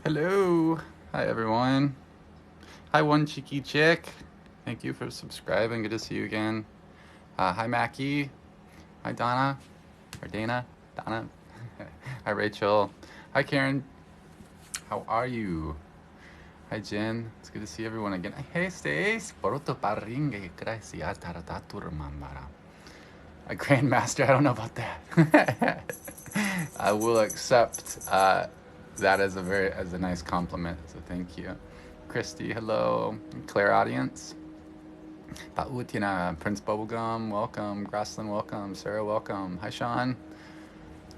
Hello. Hi, everyone. Hi, one cheeky chick. Thank you for subscribing. Good to see you again. Hi, Mackie. Hi, Donna. Or Dana. Donna. Hi, Rachel. Hi, Karen. How are you? Hi, Jen. It's good to see everyone again. Hey, Stace. Poroto paringe gracia taratatur mamara. A grandmaster. I don't know about that. I will accept that as a nice compliment. So thank you, Christy. Hello, Claire audience. Pautina, Prince Bubblegum, welcome. Grasslyn, welcome. Sarah, welcome. Hi, Sean.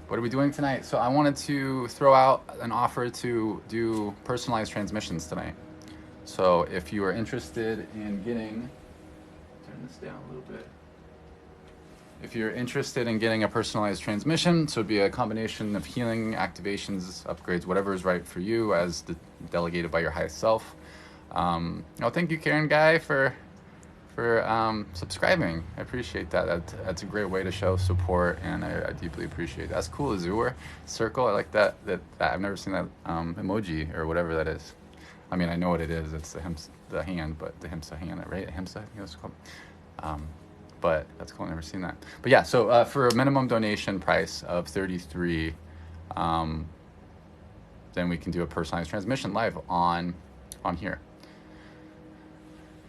What are we doing tonight? So I wanted to throw out an offer to do personalized transmissions tonight. So if you are interested in getting, turn this down a little bit. If you're interested in getting a personalized transmission, so it'd be a combination of healing, activations, upgrades, whatever is right for you as delegated by your highest self. Thank you, Karen Guy, for subscribing. I appreciate that. That's a great way to show support, and I deeply appreciate it. That's cool, Azure Circle. I like that. I've never seen that emoji or whatever that is. I mean, I know what it is. It's the hand, but the Himsa hand, right? Himsa, I think it's called. But that's cool. I've never seen that. But yeah, so for a minimum donation price of 33, then we can do a personalized transmission live on here.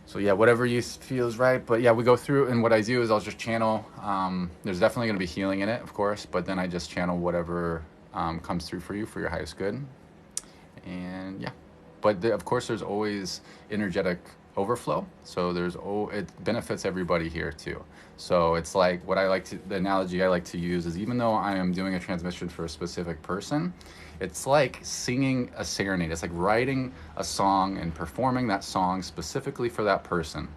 So yeah, whatever you feel is right. But yeah, we go through, and what I do is I'll just channel. There's definitely going to be healing in it, of course, but then I just channel whatever comes through for you for your highest good. And yeah, but of course, there's always energetic overflow. So it benefits everybody here too. So it's like the analogy I like to use is, even though I am doing a transmission for a specific person, it's like singing a serenade. It's like writing a song and performing that song specifically for that person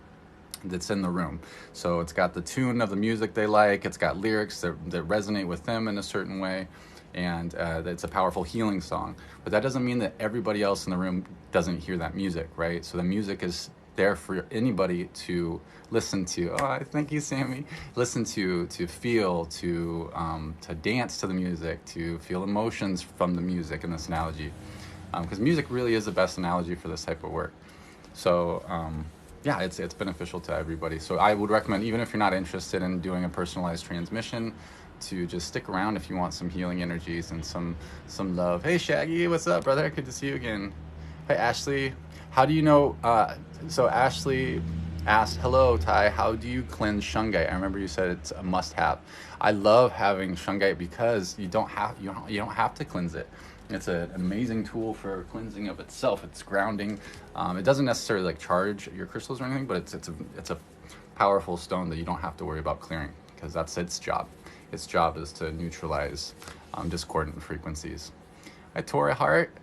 that's in the room. So it's got the tune of the music they like, it's got lyrics that resonate with them in a certain way, and it's a powerful healing song. But that doesn't mean that everybody else in the room doesn't hear that music, right? So the music is there for anybody to listen to. Oh, thank you, Sammy. Listen to feel, to dance to the music, to feel emotions from the music in this analogy. Because music really is the best analogy for this type of work. So yeah, it's beneficial to everybody. So I would recommend, even if you're not interested in doing a personalized transmission, to just stick around if you want some healing energies and some love. Hey, Shaggy, what's up, brother? Good to see you again. Hey, Ashley. How do you know? So Ashley asked, "Hello, Ty. How do you cleanse shungite?" I remember you said it's a must-have. I love having shungite because you don't have to cleanse it. It's an amazing tool for cleansing of itself. It's grounding. It doesn't necessarily like charge your crystals or anything, but it's a powerful stone that you don't have to worry about clearing, because that's its job. Its job is to neutralize discordant frequencies. Hi, Tori Hart.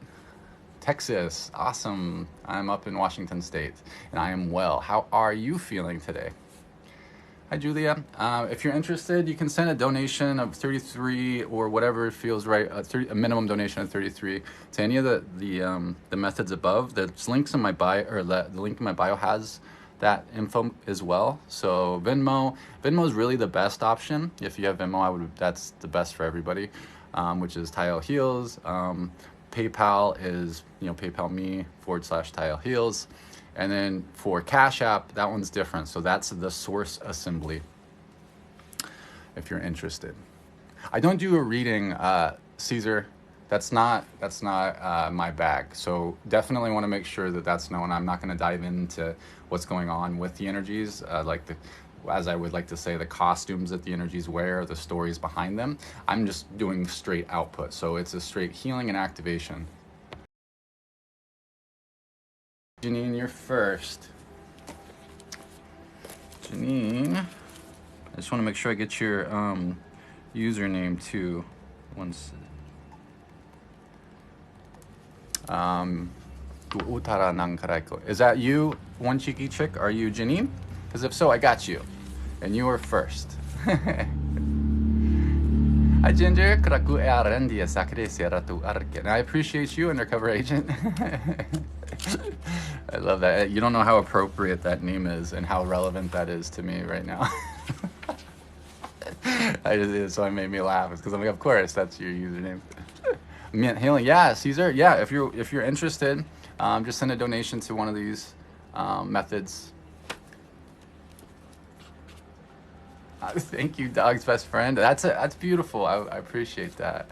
Texas, awesome. I'm up in Washington State, and I am well. How are you feeling today? Hi, Julia. If you're interested, you can send a donation of 33 or whatever feels right. A minimum donation of 33 to any of the methods above. The links in my bio, or the link in my bio has that info as well. So Venmo is really the best option. If you have Venmo, that's the best for everybody, which is Tile Heals. PayPal is, PayPal me /Tile Heals. And then for Cash App, that one's different. So that's the Source Assembly, if you're interested. I don't do a reading, Caesar. That's not my bag. So definitely want to make sure that that's known. I'm not going to dive into what's going on with the energies, as I would like to say, the costumes that the energies wear, the stories behind them. I'm just doing straight output. So it's a straight healing and activation. Janine, you're first. Janine, I just want to make sure I get your username too. Is that you, one cheeky chick? Are you Janine? Because if so, I got you. And you were first. Hi, Ginger. And I appreciate you, undercover agent. I love that. You don't know how appropriate that name is and how relevant that is to me right now. So it made me laugh. It's because I'm like, of course, that's your username. Mint healing, yeah, Caesar, yeah. If you're interested, just send a donation to one of these methods. Thank you, dog's best friend. That's beautiful. I appreciate that.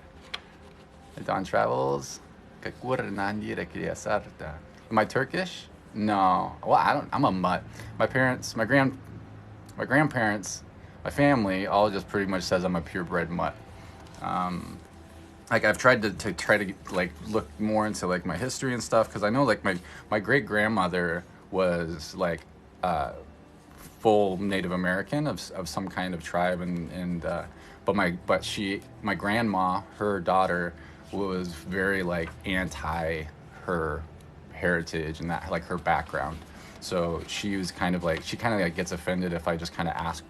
Don travels. Am I Turkish? No. Well, I don't. I'm a mutt. My parents, my grandparents, my family all just pretty much says I'm a purebred mutt. Um, like I've tried to try to like look more into like my history and stuff because I know like my great grandmother was like full Native American of some kind of tribe and but my grandma, her daughter, was very like anti her heritage and that like her background. So she was kind of like she kind of like gets offended if I just kind of ask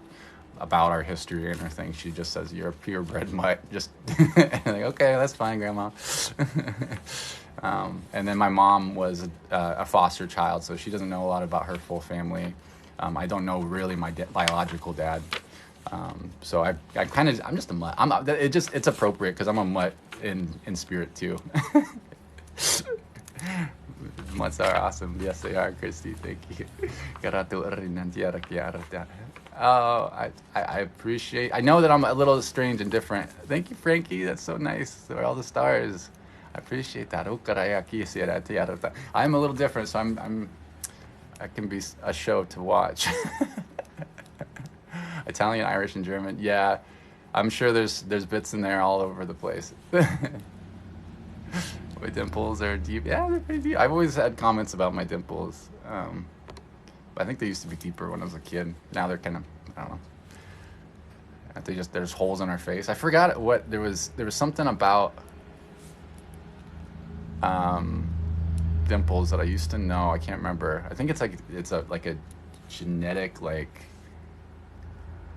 about our history and everything. She just says you're a purebred mutt. Just like okay, that's fine, grandma. And then my mom was a foster child, so she doesn't know a lot about her full family. I don't know really my biological dad. So I'm just a mutt. It's appropriate because I'm a mutt in spirit too. Mutts are awesome. Yes, they are, Christy. Thank you. Oh, I appreciate. I know that I'm a little strange and different. Thank you, Frankie. That's so nice. They're all the stars. I appreciate that. I'm a little different, so I can be a show to watch. Italian, Irish, and German. Yeah, I'm sure there's bits in there all over the place. My dimples are deep. Yeah, they're pretty deep. I've always had comments about my dimples. But I think they used to be deeper when I was a kid. Now they're kind of, I don't know. There's holes in our face. I forgot what there was something about dimples that I used to know. I can't remember. I think it's like a genetic like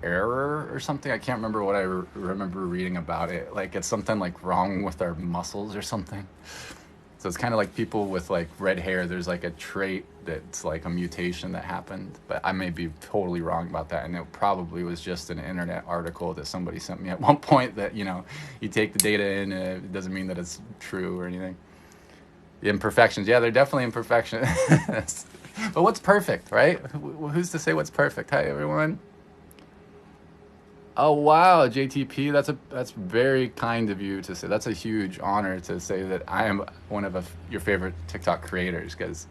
error or something. I can't remember what I remember reading about it. Like it's something like wrong with our muscles or something. So it's kind of like people with like red hair. There's like a trait that's like a mutation that happened, but I may be totally wrong about that. And it probably was just an internet article that somebody sent me at one point that, you take the data in and it doesn't mean that it's true or anything. The imperfections. Yeah, they're definitely imperfections. But what's perfect, right? Who's to say what's perfect? Hi, everyone. Oh wow, JTP, that's very kind of you to say. That's a huge honor to say that I am one of your favorite TikTok creators because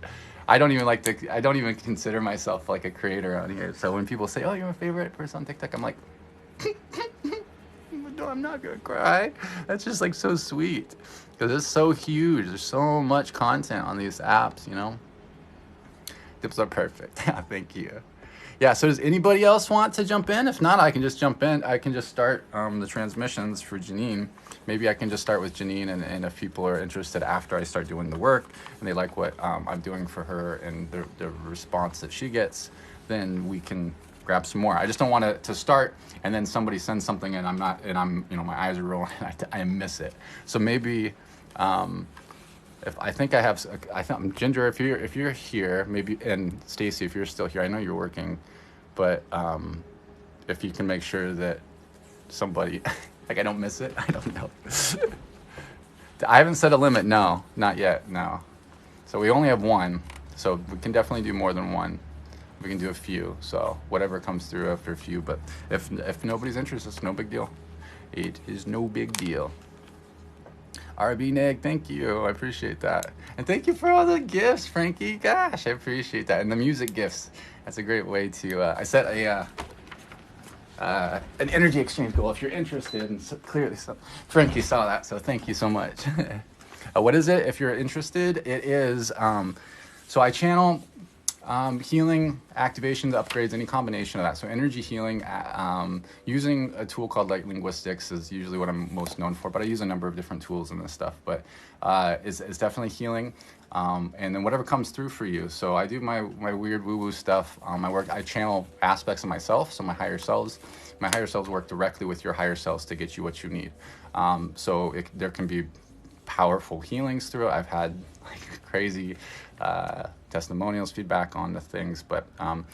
I don't even consider myself like a creator on here. So when people say, "Oh, you're my favorite person on TikTok," I'm like, "No, I'm not gonna cry." That's just like so sweet because it's so huge. There's so much content on these apps, Tips are perfect. Thank you. Yeah, so does anybody else want to jump in? If not, I can just jump in. I can just start the transmissions for Janine. Maybe I can just start with Janine, and if people are interested after I start doing the work and they like what I'm doing for her and the response that she gets, then we can grab some more. I just don't want to start and then somebody sends something and my eyes are rolling and I miss it. So maybe Ginger, if you're here, maybe, and Stacy, if you're still here, I know you're working, but if you can make sure that somebody, like I don't miss it, I don't know. I haven't set a limit, no, not yet, no. So we only have one, so we can definitely do more than one. We can do a few, so whatever comes through after a few, but if nobody's interested, it's no big deal. It is no big deal. RB Neg, thank you. I appreciate that. And thank you for all the gifts, Frankie. Gosh, I appreciate that. And the music gifts. That's a great way to... I set an energy exchange goal if you're interested. And so clearly, Frankie saw that, so thank you so much. What is it? If you're interested, it is... so I channel healing, activations, upgrades, any combination of that. So energy healing, using a tool called Light Linguistics is usually what I'm most known for, but I use a number of different tools in this stuff, but is definitely healing. And then whatever comes through for you. So I do my weird woo-woo stuff. My work, I channel aspects of myself, so my higher selves. My higher selves work directly with your higher selves to get you what you need. So there can be powerful healings through it. I've had like crazy testimonials, feedback on the things, but I'm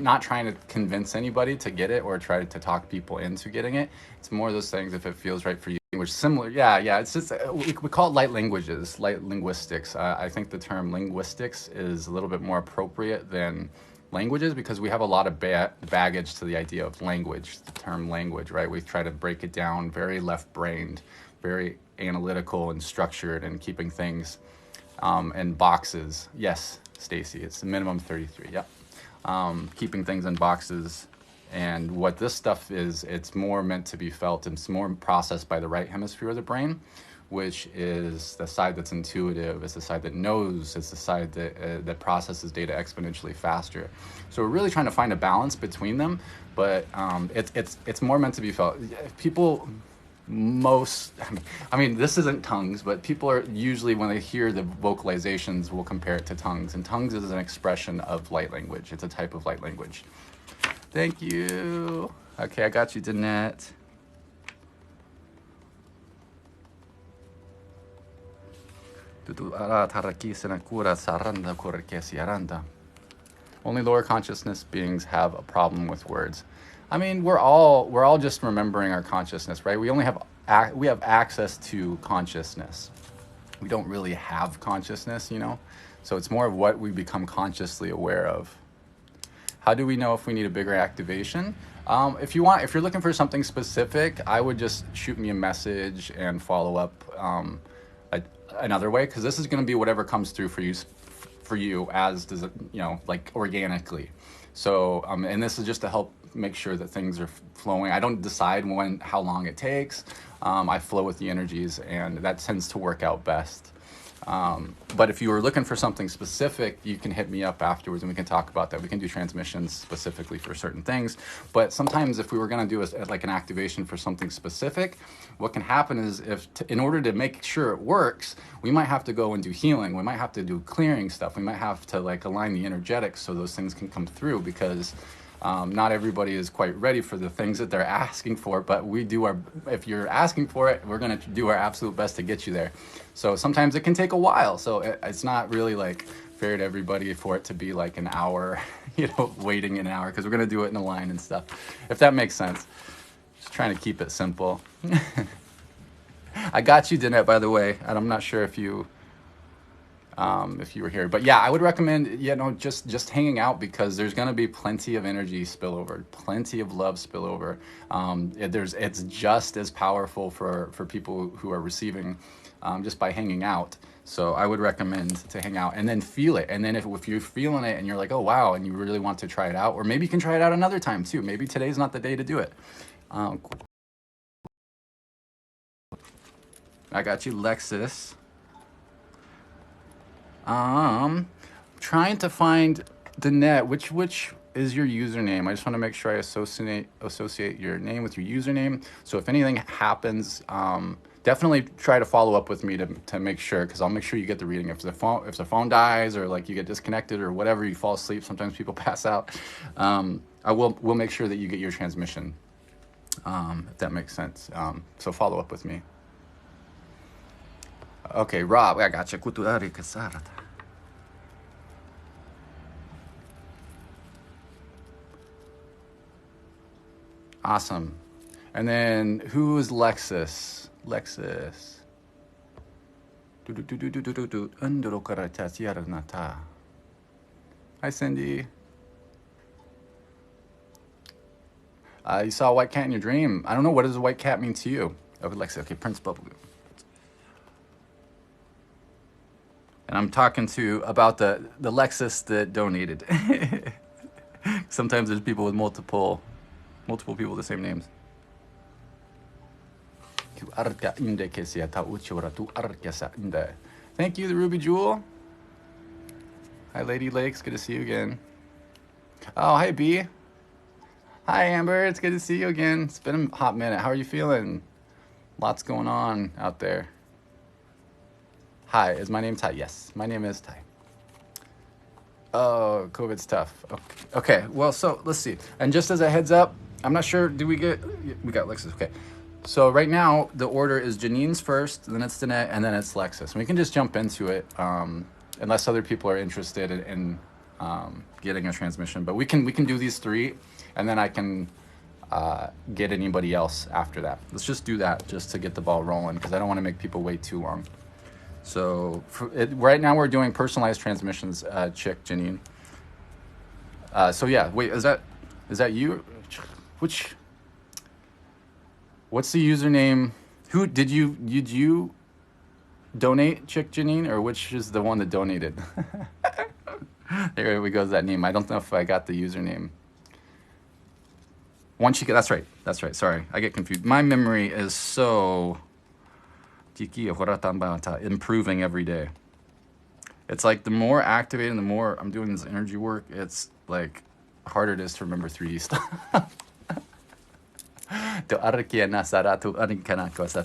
not trying to convince anybody to get it or try to talk people into getting it. It's more of those things, if it feels right for you, language similar. Yeah. It's just we call it light languages, light linguistics. I think the term linguistics is a little bit more appropriate than languages because we have a lot of baggage to the idea of language, the term language, right? We try to break it down very left-brained, very analytical and structured, and keeping things in boxes. Yes, Stacy, it's a minimum 33. Yep. Keeping things in boxes. And what this stuff is, it's more meant to be felt, and it's more processed by the right hemisphere of the brain, which is the side that's intuitive, it's the side that knows, it's the side that processes data exponentially faster. So we're really trying to find a balance between them, but it's more meant to be felt. People, I mean, this isn't tongues, but people are usually, when they hear the vocalizations, will compare it to tongues. And tongues is an expression of light language. It's a type of light language. Thank you. Okay, I got you, Danette. Only lower consciousness beings have a problem with words. I mean, we're all just remembering our consciousness, right? We have access to consciousness. We don't really have consciousness, you know? So it's more of what we become consciously aware of. How do we know if we need a bigger activation? If you're looking for something specific, I would just shoot me a message and follow up another way, because this is going to be whatever comes through for you, as does it, you know, like organically. So, and this is just to help make sure that things are flowing. I don't decide how long it takes. I flow with the energies, and that tends to work out best. But if you were looking for something specific, you can hit me up afterwards and we can talk about that. We can do transmissions specifically for certain things. But sometimes if we were going to do like an activation for something specific, what can happen is in order to make sure it works, we might have to go and do healing. We might have to do clearing stuff. We might have to like align the energetics so those things can come through, because not everybody is quite ready for the things that they're asking for, but if you're asking for it, we're going to do our absolute best to get you there. So sometimes it can take a while. So it's not really like fair to everybody for it to be like an hour, you know, waiting an hour, because we're going to do it in a line and stuff, if that makes sense. Just trying to keep it simple. I got you, Danette, by the way, and I'm not sure if you were here, but yeah, I would recommend, you know, just hanging out, because there's going to be plenty of energy spillover, plenty of love spillover. It's just as powerful for people who are receiving, just by hanging out. So I would recommend to hang out and then feel it. And then if you're feeling it and you're like, oh wow, and you really want to try it out, or maybe you can try it out another time too. Maybe today's not the day to do it. I got you, Lexus. Trying to find Danette, which is your username. I just want to make sure I associate your name with your username. So if anything happens, definitely try to follow up with me to make sure, because I'll make sure you get the reading. If the phone dies, or like you get disconnected or whatever, you fall asleep, sometimes people pass out, we'll make sure that you get your transmission, if that makes sense. So follow up with me. Okay, Rob, I got you. Awesome. And then who is Lexus? Lexus. Hi, Cindy. You saw a white cat in your dream. I don't know, what does a white cat mean to you? Okay, Lexus. Okay, Prince Bubblegum. And I'm talking about the Lexus that donated. Sometimes there's people with multiple people with the same names. Thank you, the Ruby Jewel. Hi, Lady Lakes. Good to see you again. Oh, hi, B. Hi, Amber. It's good to see you again. It's been a hot minute. How are you feeling? Lots going on out there. Hi, is my name Ty? Yes, my name is Ty. Oh, COVID's tough. Okay, well, so let's see. And just as a heads up, I'm not sure, we got Lexus, okay. So right now, the order is Janine's first, then it's Danette, and then it's Lexus. And we can just jump into it, unless other people are interested in getting a transmission. But we can do these three, and then I can get anybody else after that. Let's just do that just to get the ball rolling, because I don't want to make people wait too long. So right now we're doing personalized transmissions, Chick Janine. So yeah, wait, is that you? What's the username? Who did you donate, Chick Janine, or which is the one that donated? There we go, that name. I don't know if I got the username. One Chica, that's right. Sorry, I get confused. My memory is so improving every day. It's like the more activated and the more I'm doing this energy work, it's like harder it is to remember 3D stuff.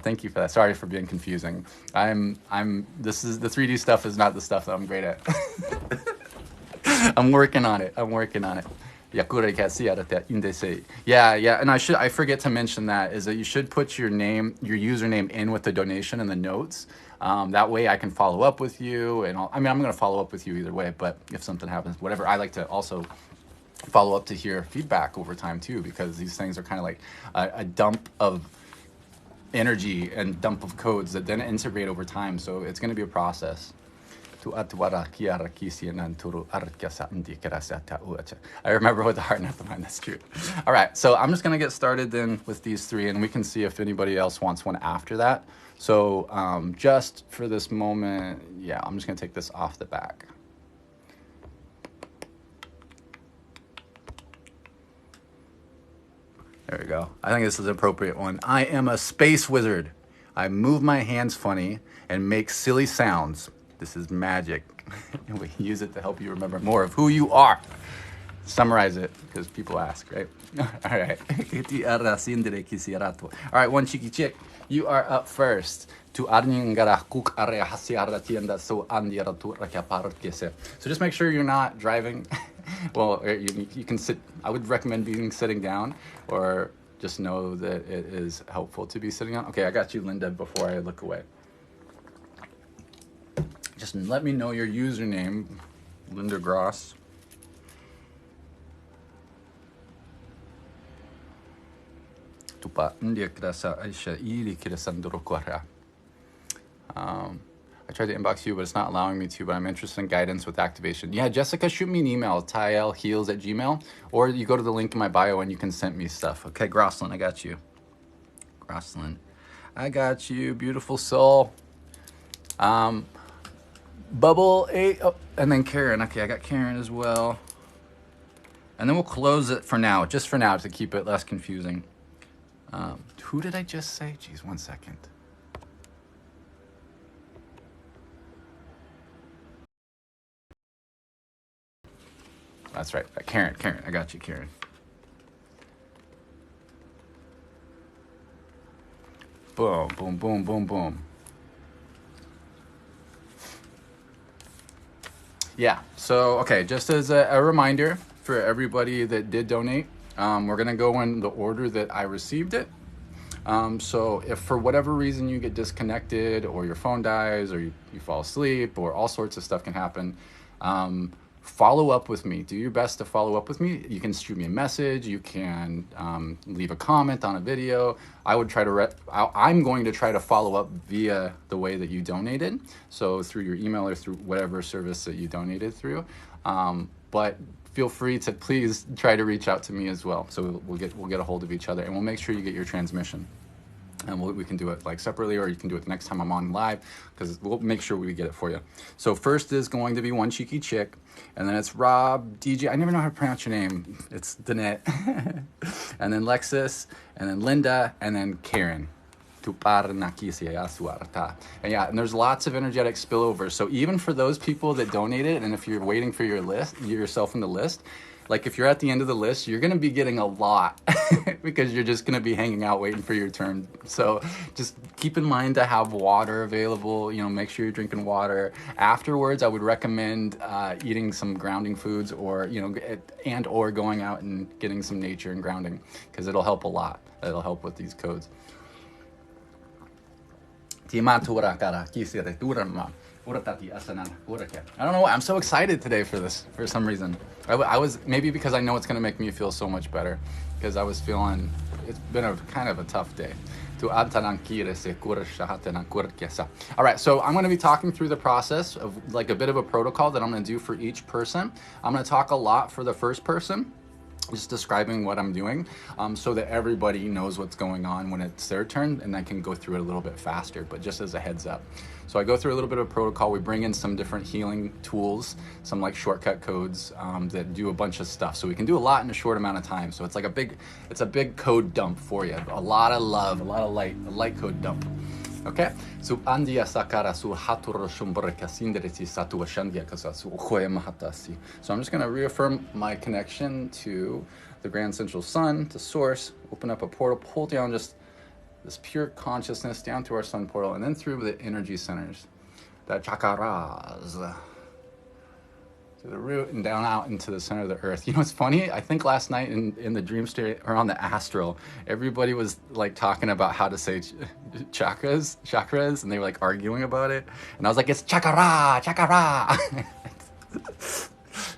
Thank you for that. Sorry for being confusing. This is the 3D stuff is not the stuff that I'm great at. I'm working on it. Yeah, and I forget to mention that is that you should put your username in with the donation in the notes. That way I can follow up with you, and I'm going to follow up with you either way, but if something happens, whatever, I like to also follow up to hear feedback over time too, because these things are kind of like a dump of energy and dump of codes that then integrate over time. So it's going to be a process. I remember with the heart, not the mind. That's true. All right, so I'm just going to get started then with these three, and we can see if anybody else wants one after that. So just for this moment, yeah, I'm just going to take this off the back. There we go. I think this is an appropriate one. I am a space wizard. I move my hands funny and make silly sounds. This is magic. And we use it to help you remember more of who you are. Summarize it, because people ask, right? All right. All right, one cheeky chick. You are up first. So just make sure you're not driving. Well, you can sit. I would recommend sitting down, or just know that it is helpful to be sitting down. Okay, I got you, Linda, before I look away. Just let me know your username, Linda Gross. I tried to inbox you, but it's not allowing me to, but I'm interested in guidance with activation. Yeah, Jessica, shoot me an email, tylheals@gmail.com, or you go to the link in my bio and you can send me stuff. Okay, Grosslyn, I got you. Grosslyn, I got you, beautiful soul. Bubble 8, oh, and then Karen. Okay, I got Karen as well. And then we'll close it for now, just for now, to keep it less confusing. Who did I just say? Geez, 1 second. That's right, Karen, I got you, Karen. Boom, boom, boom, boom, boom. Yeah, so, okay, just as a reminder for everybody that did donate, we're going to go in the order that I received it. So if for whatever reason you get disconnected, or your phone dies, or you fall asleep, or all sorts of stuff can happen, follow up with me. Do your best to follow up with me. You can shoot me a message. You can leave a comment on a video. I would try to. I'm going to try to follow up via the way that you donated, so through your email or through whatever service that you donated through. But feel free to please try to reach out to me as well. So we'll get a hold of each other, and we'll make sure you get your transmission. And we can do it like separately, or you can do it the next time I'm on live, because we'll make sure we get it for you. So first is going to be One Cheeky Chick, and then it's Rob, DJ, I never know how to pronounce your name. It's Danette. And then Lexus, and then Linda, and then Karen. And yeah, and there's lots of energetic spillover. So even for those people that donated, and if you're waiting for yourself in the list, like if you're at the end of the list, you're going to be getting a lot because you're just going to be hanging out waiting for your turn. So just keep in mind to have water available, make sure you're drinking water. Afterwards, I would recommend eating some grounding foods, or, or going out and getting some nature and grounding, because it'll help a lot. It'll help with these Codes. don't know why. I'm so excited today for this for some reaon. I was, maybe because I know it's going to make me feel so much better, because I was feeling, it's been a kind of a tough day. All right, so I'm going to be talking through the process of like a bit of a protocol that I'm going to do for each person. I'm going to talk a lot for the first person, just describing what I'm doing, so that everybody knows what's going on when it's their turn, and I can go through it a little bit faster, but just as a heads up. So I go through a little bit of protocol. We bring in some different healing tools, some like shortcut codes that do a bunch of stuff. So we can do a lot in a short amount of time. So it's like it's a big code dump for you. A lot of love, a lot of light, a light code dump. Okay, so andia sakara su haturo shumbreka sindereti satu ashandia kasasu khoya mahatasi. So I'm just going to reaffirm my connection to the Grand Central Sun, to Source, open up a portal, pull down just this pure consciousness down through our sun portal, and then through the energy centers, the chakras, to the root and down out into the center of the earth. You know what's funny? I think last night in the dream state or on the astral, everybody was like talking about how to say chakras, and they were like arguing about it. And I was like, it's chakra.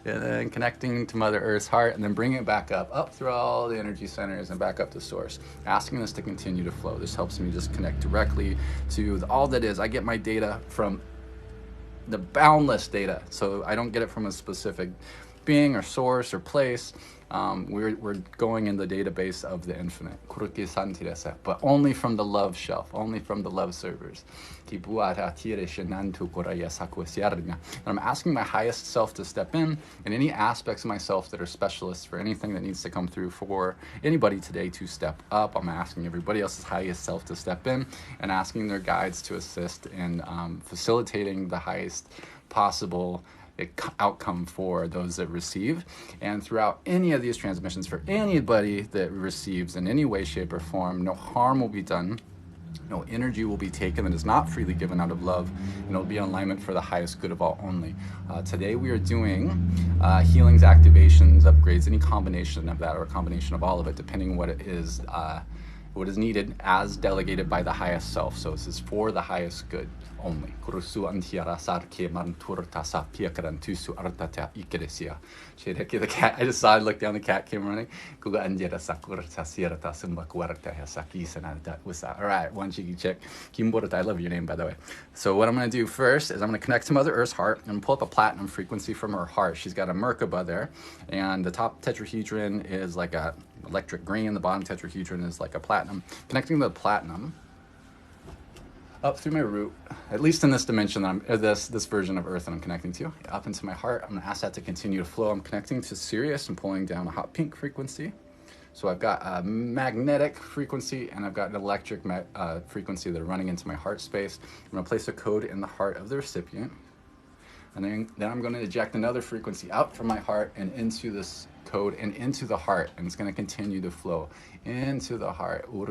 And then connecting to Mother Earth's heart, and then bringing it back up through all the energy centers and back up to Source, asking this to continue to flow. This helps me just connect directly to all that is. I get my data from the boundless data, so I don't get it from a specific being or source or place. We're going in the database of the infinite, but only from the love shelf, only from the love servers. And I'm asking my highest self to step in, and any aspects of myself that are specialists for anything that needs to come through for anybody today to step up. I'm asking everybody else's highest self to step in, and asking their guides to assist in facilitating the highest possible outcome for those that receive. And throughout any of these transmissions, for anybody that receives in any way, shape, or form, no harm will be done. No energy will be taken that is not freely given out of love, and it'll be in alignment for the highest good of all only. Today we are doing healings, activations, upgrades, any combination of that, or a combination of all of it, depending what it is, what is needed as delegated by the highest self. So this is for the highest good only. I just saw, I looked down, the cat came running. All right, one cheeky chick. I love your name, by the way. So what I'm going to do first is I'm going to connect to Mother Earth's heart and pull up a platinum frequency from her heart. She's got a Merkaba there, and the top tetrahedron is like a electric green. The bottom tetrahedron is like a platinum. Connecting the platinum up through my root, at least in this dimension that I'm, this version of Earth that I'm connecting to, up into my heart. I'm going to ask that to continue to flow. I'm connecting to Sirius and pulling down a hot pink frequency. So I've got a magnetic frequency, and I've got an electric frequency that are running into my heart space. I'm going to place a code in the heart of the recipient, and then I'm going to eject another frequency out from my heart and into this code and into the heart, and it's going to continue to flow into the heart. And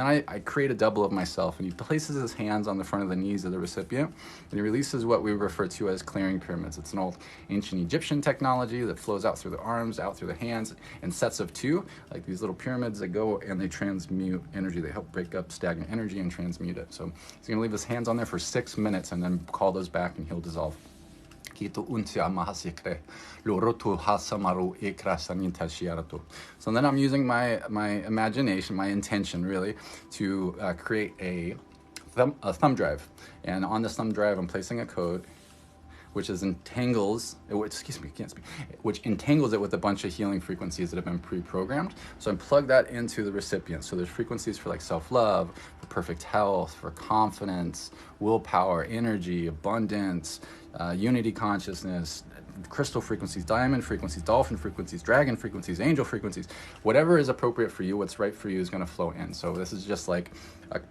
then I create a double of myself, and he places his hands on the front of the knees of the recipient, and he releases what we refer to as clearing pyramids. It's an old ancient Egyptian technology that flows out through the arms, out through the hands, in sets of two, like these little pyramids that go and they transmute energy. They help break up stagnant energy and transmute it. So he's going to leave his hands on there for 6 minutes and then call those back, and he'll dissolve. So then I'm using my imagination, my intention really, to create a thumb drive. And on this thumb drive, I'm placing a code which entangles it with a bunch of healing frequencies that have been pre-programmed. So I plug that into the recipient. So there's frequencies for like self-love, for perfect health, for confidence, willpower, energy, abundance, unity consciousness, crystal frequencies, diamond frequencies, dolphin frequencies, dragon frequencies, angel frequencies. Whatever is appropriate for you, what's right for you is going to flow in. So this is just like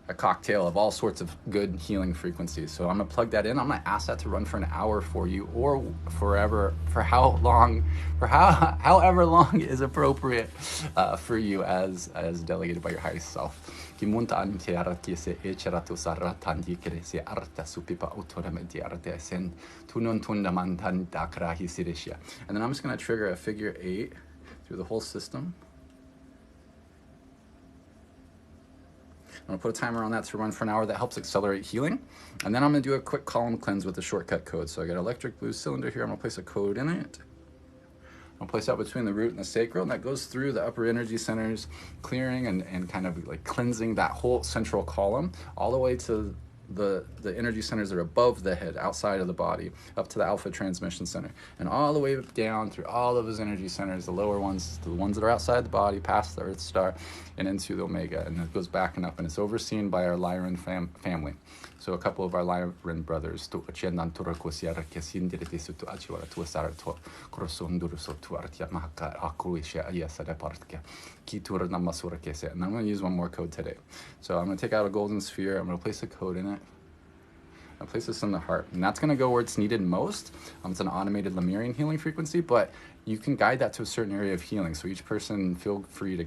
a cocktail of all sorts of good healing frequencies. So I'm going to plug that in. I'm going to ask that to run for an hour for you, or forever, for however long is appropriate for you as delegated by your highest self. And then I'm just going to trigger a figure 8 through the whole system. I'm gonna put a timer on that to run for an hour. That helps accelerate healing. And then I'm gonna do a quick column cleanse with the shortcut code. So I got electric blue cylinder here. I'm gonna place a code in it. I'll place that between the root and the sacral, and that goes through the upper energy centers, clearing and kind of like cleansing that whole central column all the way to the energy centers that are above the head, outside of the body, up to the alpha transmission center, and all the way down through all of his energy centers, the lower ones, the ones that are outside the body, past the Earth star, and into the Omega, and it goes back and up, and it's overseen by our Lyran family. So a couple of our Lyran brothers, and I'm going to use one more code today. So I'm going to take out a golden sphere. I'm going to place a code in it. I'll place this in the heart, and that's going to go where it's needed most. It's an automated Lemurian healing frequency, but you can guide that to a certain area of healing. So each person feel free to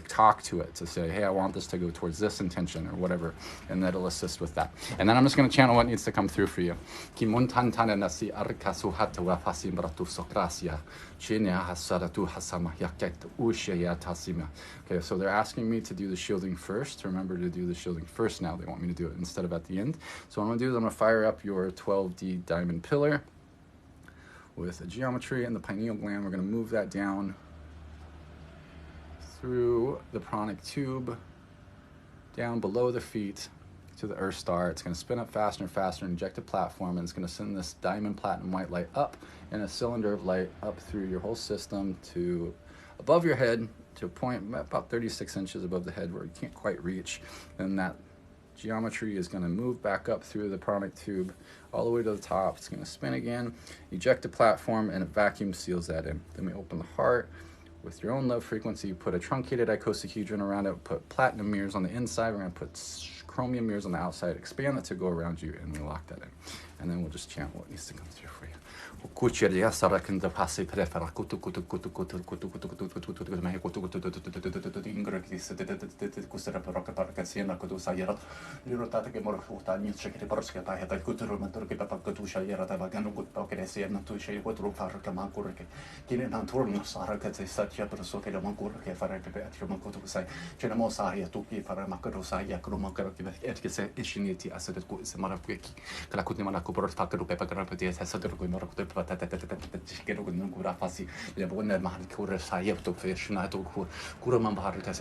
talk to it, to say, hey, I want this to go towards this intention or whatever, and that'll assist with that. And then I'm just going to channel what needs to come through for you. Okay, so they're asking me to do the shielding first. Remember to do the shielding first now. They want me to do it instead of at the end. So what I'm going to do is I'm going to fire up your 12D diamond pillar with a geometry and the pineal gland. We're going to move that down through the pranic tube, down below the feet to the Earth star. It's going to spin up faster and faster, inject a platform, and it's going to send this diamond platinum white light up in a cylinder of light up through your whole system to above your head, to a point about 36 inches above the head where you can't quite reach. And that geometry is going to move back up through the pranic tube all the way to the top. It's going to spin again, eject a platform, and it vacuum seals that in. Then we open the heart with your own love frequency. You put a truncated icosahedron around it, put platinum mirrors on the inside. We're going to put chromium mirrors on the outside, expand that to go around you, and we lock that in. And then we'll just chant what needs to come through for you.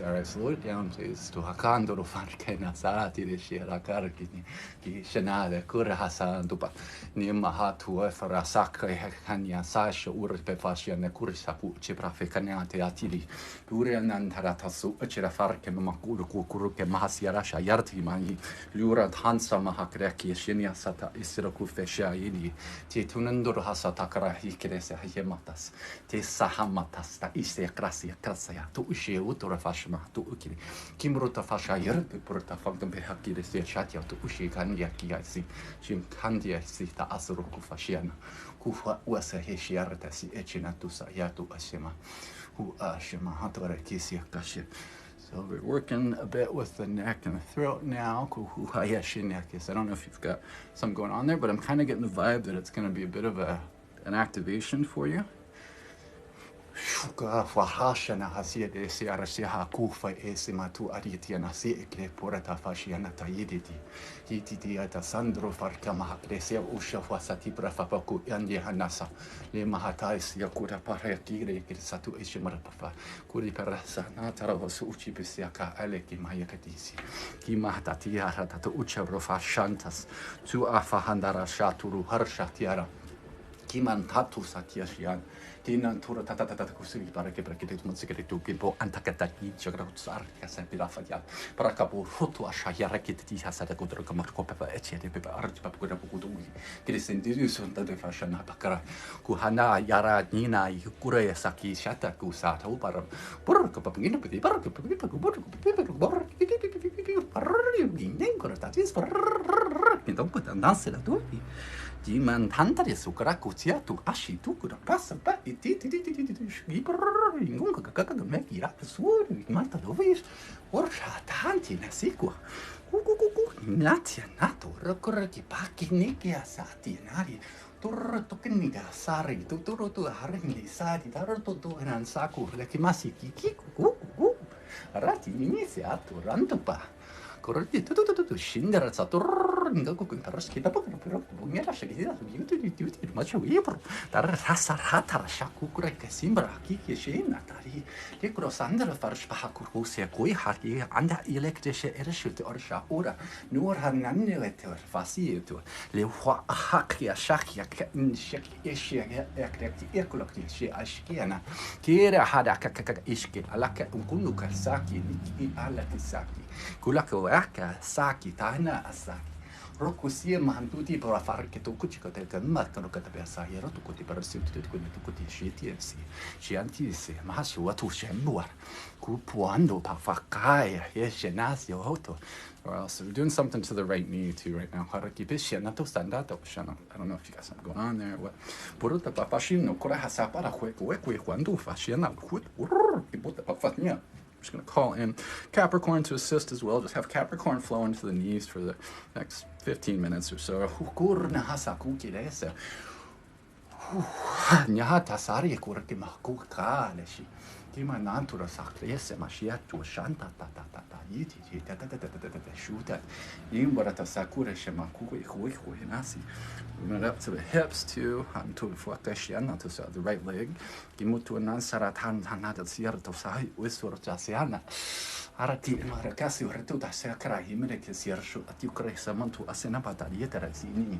Alright, slow it down, please. Te sahamatas ta ise krasia krasaya tu ushe utora fashma tu ukiri kimruta fasha yerpe purta fangam be hakire se chatia tu ushe kan yakia si shim kandia si ta asuru ku fashiana kufa wasa he shiarta si echina tu sa ya tu ashima hu ashima hatore kisia kashi. So we're working a bit with the neck and the throat now. I don't know if you've got something going on there, but I'm kind of getting the vibe that it's going to be a bit of an activation for you. Kiman tatu satyasyan kinan tura tata kusiri para que tu musica tu kimpo antakata ki chagra tsar ka sapira fatya para kapu hutu ashaya rakiti hasada kudro kamar ko pepa echete pepa arch pap kuda pukutu kiri sentiru sonta de fashana bakara kuhana yara nina ikura saki shata ku sata para por ko papingina pedi para ko pedi ko por então puta dança da tu Diman tantare sukara kutia tu ashi tu kura passa pa iti ingunga kaka me kira sur mata dovis orcha tanti na sikwa natia nato rokora ki pakini asati nari tur tokniga sari tu harini sari taroto tu ransaku le ki masiki ki rati inizia tu rantupa Correct. Shindera Satur, Ningaku, Taraski, much of Ebro. Tarasa Hatara Shakura Simbra, Kiki Shina, Tari, Ecro Sandra Farspahakusia, Koi Haki, and electric airship or Shahura, nor Hananiletor, Fasieto, Lewa Hakia, Shakia, Shaki, Ecolocti, she Ashkiana, Kira Hadaka Ishki, Alaka, Unkunuka Saki, Niki Alakisaki, Kulaka Saki, Tana Asaki. Rokusia mantuti per fare che tu cuci che te marcano che te pensa ero tu cuti per si tu cuti shitiesi shiantisi ma si wa tu shembuar ku puando pa fakai yeshenasi hoto. Or else we're doing something to the right knee too right now. Haraki bishena to standato shana. I don't know if you guys have going on there. What puruta papashino kora hasapara kwe quando fashena kut puta papanya. Just going to call in Capricorn to assist as well. Just have Capricorn flow into the knees for the next 15 minutes or so. Tima natura sakrese mashiatu shanta ta yiti shuta imbarata sakura shemaku nasi. We went up to the hips too. To the right leg. Gimutu nansaratan hanada sierto sai usurjasiana. Arati marakasi retuta sakra himere kesiershu atiukre samantu asenapata yetera sini.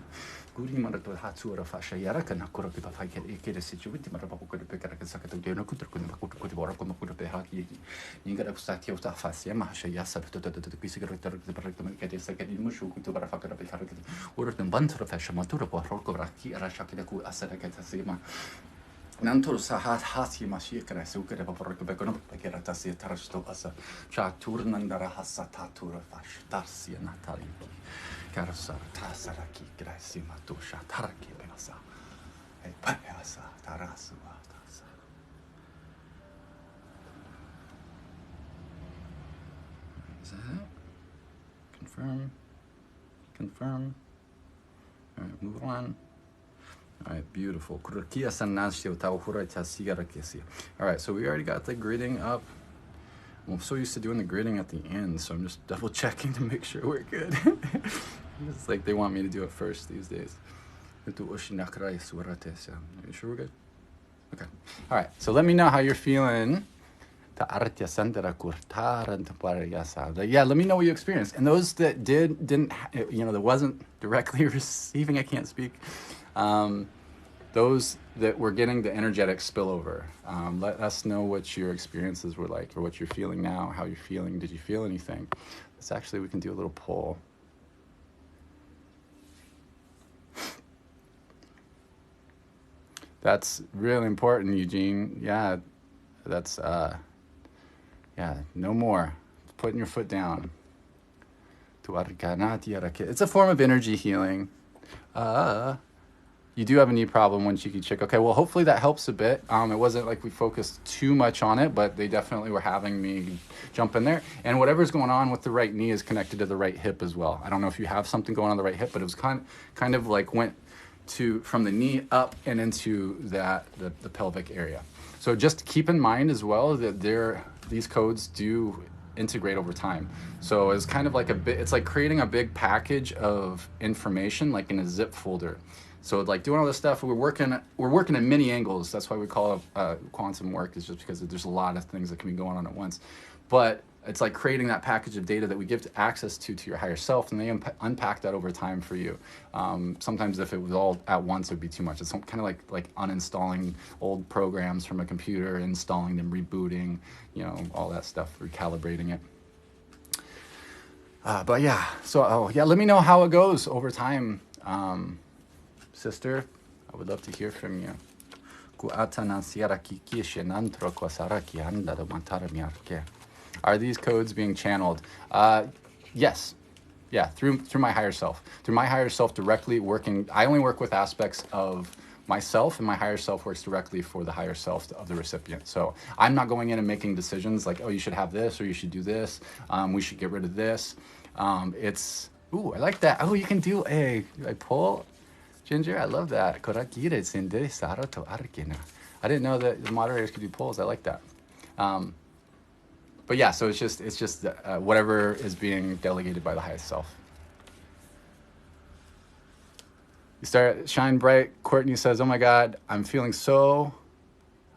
Guri marato hatsura fasha yaraka nakura pipa faike ekere situti marapapu ko pekara kasakatu deno kutur kun makutu ko bora ko makutu pe haki ningara kusati uta fasia masha yasa to kisigaretar de parakta kete sakadi mushu kutu bara fakara pe haraka urutun bantra fasha matura po roko raki arashakida ku asara keta sema Nantur sahat hati masih kena suka dapat pergi ke kono pergi atas ya terus tu asa catur nandara hasa tatur fash tarsi natali karasar tasaraki grasi matu shataraki penasa penasa tarasu tasa. Is that? Confirm. All right, move on. All right, beautiful. All right, so we already got the gridding up. I'm so used to doing the gridding at the end, so I'm just double checking to make sure we're good. It's like they want me to do it first these days. Are you sure we're good? Okay. All right, so let me know how you're feeling. Yeah, let me know what you experienced. And those that didn't, that wasn't directly receiving, I can't speak. Those that were getting the energetic spillover, let us know what your experiences were like or what you're feeling now, how you're feeling. Did you feel anything? We can do a little poll. That's really important, Eugene. Yeah, that's, no more putting your foot down. It's a form of energy healing. You do have a knee problem when cheeky chick. Okay, well, hopefully that helps a bit. It wasn't like we focused too much on it, but they definitely were having me jump in there. And whatever's going on with the right knee is connected to the right hip as well. I don't know if you have something going on the right hip, but it was kind of like went from the knee up and into the pelvic area. So just keep in mind as well that these codes do integrate over time. So it's kind of like it's like creating a big package of information like in a zip folder. So like doing all this stuff, we're working at many angles. That's why we call it quantum work, is just because there's a lot of things that can be going on at once. But it's like creating that package of data that we give access to your higher self, and they unpack that over time for you. Sometimes if it was all at once, it would be too much. It's kind of like uninstalling old programs from a computer, installing them, rebooting, all that stuff, recalibrating it. But yeah, so let me know how it goes over time. Sister, I would love to hear from you. Are these codes being channeled? Yes. Yeah, through my higher self. Through my higher self directly working. I only work with aspects of myself, and my higher self works directly for the higher self of the recipient. So I'm not going in and making decisions like, oh, you should have this, or you should do this. We should get rid of this. I like that. Oh, you can do a poll. Ginger, I love that. I didn't know that the moderators could do polls. I like that. But yeah, so it's just whatever is being delegated by the highest self. You start shine bright. Courtney says, "Oh my God, I'm feeling so,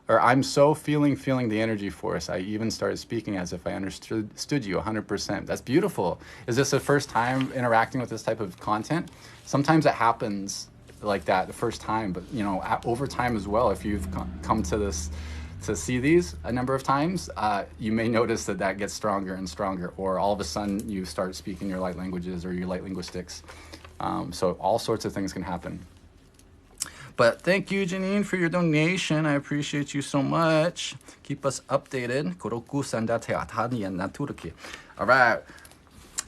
or I'm so feeling the energy force. I even started speaking as if I understood you 100%. That's beautiful. Is this the first time interacting with this type of content? Sometimes it happens like that the first time, but you know, over time as well, if you've come to this to see these a number of times, you may notice that that gets stronger and stronger, or all of a sudden you start speaking your light languages or your light linguistics. So all sorts of things can happen. But thank you, Janine, for your donation. I appreciate you so much. Keep us updated. All right.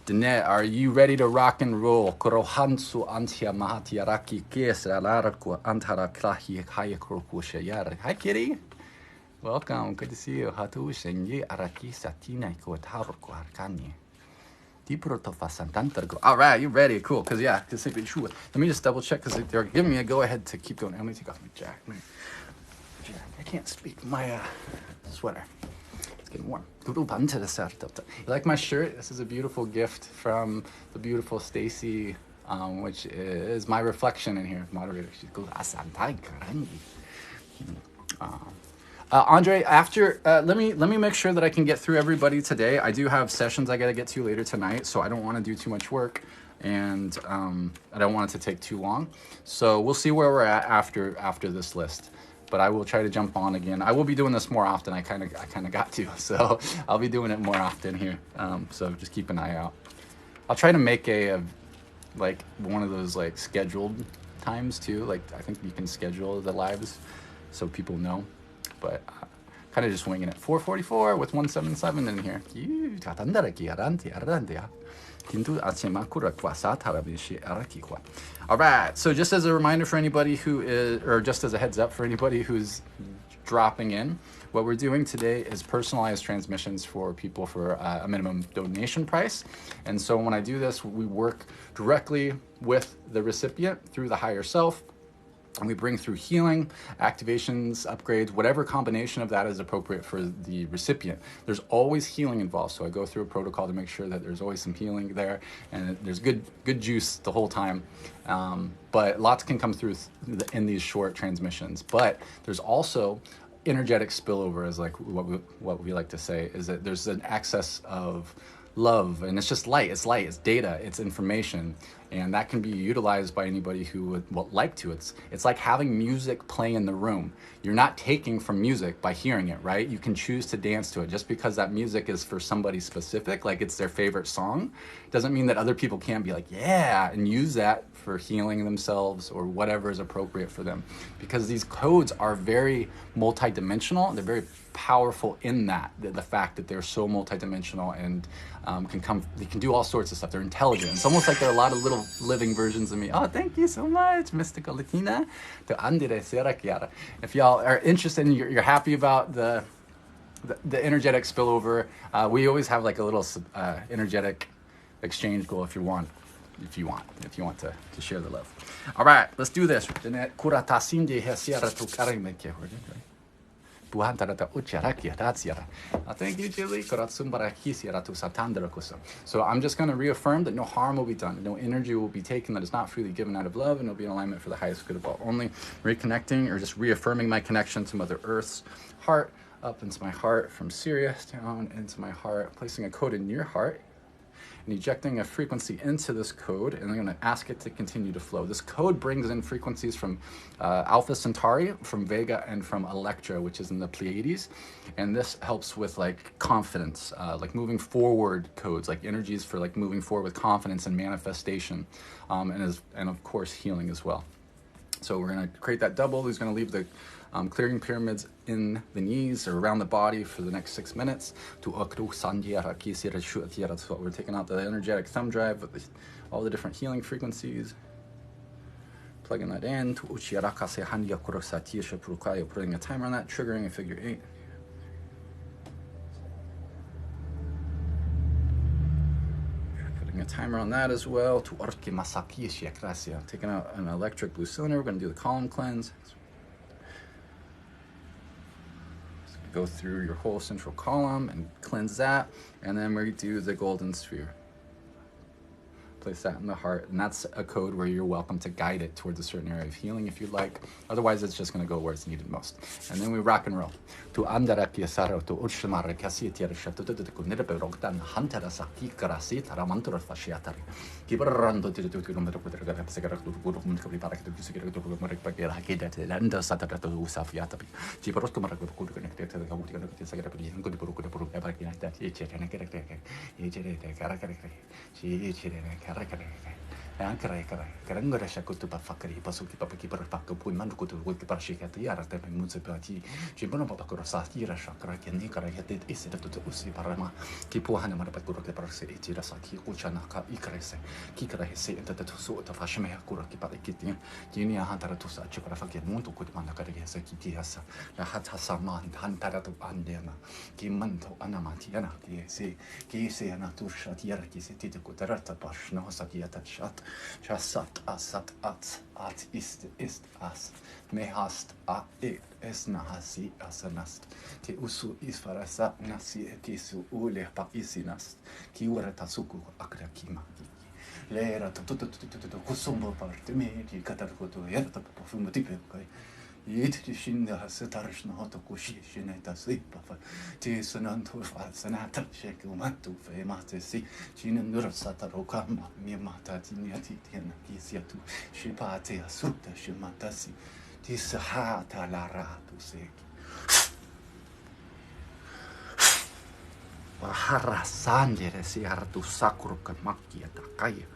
Danette, are you ready to rock and roll? Hi, Kitty. Welcome. Good to see you. All right, you ready? Cool. Because, yeah, let me just double check because they're giving me a go ahead to keep going. Let me take off my jacket. I can't speak. My sweater. It's getting warm. You like my shirt? This is a beautiful gift from the beautiful Stacy, which is my reflection in here. Moderator. She goes, Andre, after let me make sure that I can get through everybody today. I do have sessions I got to get to later tonight, so I don't want to do too much work, and I don't want it to take too long. So we'll see where we're at after this list. But I will try to jump on again. I will be doing this more often. I kind of got to, so I'll be doing it more often here. So just keep an eye out. I'll try to make a like one of those like scheduled times too. Like I think you can schedule the lives so people know. But kind of just winging it. 444 with 177 in here. All right, so just as a reminder for anybody who is, or just as a heads up for anybody who's dropping in, what we're doing today is personalized transmissions for people for a minimum donation price. And so when I do this, we work directly with the recipient through the higher self. And we bring through healing, activations, upgrades, whatever combination of that is appropriate for the recipient. There's always healing involved, so I go through a protocol to make sure that there's always some healing there, and there's good juice the whole time. But lots can come through in these short transmissions. But there's also energetic spillover, is like what we like to say, is that there's an excess of love, and it's just light, it's data, it's information, and that can be utilized by anybody who would like to. It's like having music play in the room. You're not taking from music by hearing it, right? You can choose to dance to it. Just because that music is for somebody specific, like it's their favorite song, doesn't mean that other people can't be like, yeah, and use that for healing themselves or whatever is appropriate for them. Because these codes are very multidimensional. They're very powerful in that, the fact that they're so multidimensional and they can do all sorts of stuff. They're intelligent. It's almost like they're a lot of little living versions of me. Oh, thank you so much, Mystical Latina. If y'all are interested and you're happy about the energetic spillover, we always have like a little energetic exchange goal if you want to share the love. All right, let's do this. Thank you, Julie. So I'm just going to reaffirm that no harm will be done, no energy will be taken that is not freely given out of love, and will be in alignment for the highest good of all. Only reconnecting or just reaffirming my connection to Mother Earth's heart, up into my heart, from Sirius down into my heart, placing a code in your heart, and ejecting a frequency into this code, and I'm going to ask it to continue to flow. This code brings in frequencies from Alpha Centauri, from Vega, and from Electra, which is in the Pleiades, and this helps with like confidence, like moving forward codes, like energies for like moving forward with confidence and manifestation, and of course healing as well. So we're going to create that double. Who's going to leave the clearing pyramids in the knees or around the body for the next 6 minutes. So we're taking out the energetic thumb drive with all the different healing frequencies. Plugging that in. Putting a timer on that, triggering a figure 8. A timer on that as well. Taking out an electric blue cylinder. We're going to do the column cleanse. go through your whole central column and cleanse that. And then we do the golden sphere. Place that in the heart, and that's a code where you're welcome to guide it towards a certain area of healing if you'd like. Otherwise, it's just going to go where it's needed most. And then we rock and roll. To andarak yasaro to ushmar kasiti rashatu to nirberogdan hantara saki karasi taramantur fashiatari. Kibarando to number of the cigarette to good woman to be back to the cigarette to make back that and Saturday to Usafiatabi. Chibaroskumar could connect to the Gamuti cigarette and good book ever like that. Each and a character. Each and a character. Karangara shakutu fakari pasuki papaki parapaka puimanku to work parshikati arate municipality chibono papakura satira shakra kenikara headed is it to usi parama kipuhana marapakura parse itirasaki uchanaka ikrese kikara hese into the sort of hashmea kuraki parakiti ginia hantara to such a parafaki muntu could manakari sekitiasa la hatasaman hantara to andema kimanto anamatiana kise anatusha tiaraki setiti kutarata pashno sakiata shat Chasat asat at ist as me hast a es nahasi asanast te usu isfarasa nasi etisu ule pa isinast ki ura tasuku akrakima lera to kusumbo parte me di katarkoto yerta profumo tipe kai Yitri shinda hasatarishna hoto kushi shineta sipa ti sanantu sanata shekumatu fe matesi chinen nurasata rokama mi mata tiniati tiena kisiatu shipate asuta shimatasi ti sahata laratu seki Wahara sandere si artu sakruka makia takaya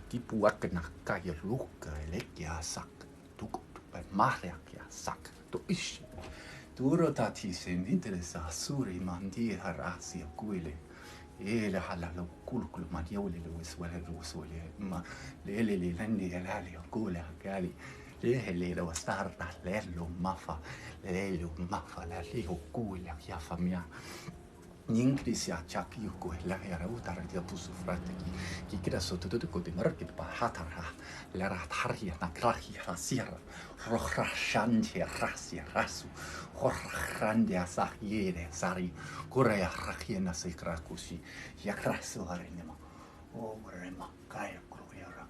kipuakna kaya luka elekia sak tuk Mahreakia sak to ishi. Durotati se interesa suri mandi harasia kuile. Ele halalo kulkul maniole weswele ma lele landi alali kula gali. Lele lo starta lelo mafa la leo kula ya famia. Ninkrisia chaki yuko la era utara dia pusu frate ki kira sotto tutto di market pa hatara la ratharia na krahi rasira rohra shandi rasia rasu horrandia sahiere sari korea rakiena se krakusi ya krasu harenema o rema kaya kroyara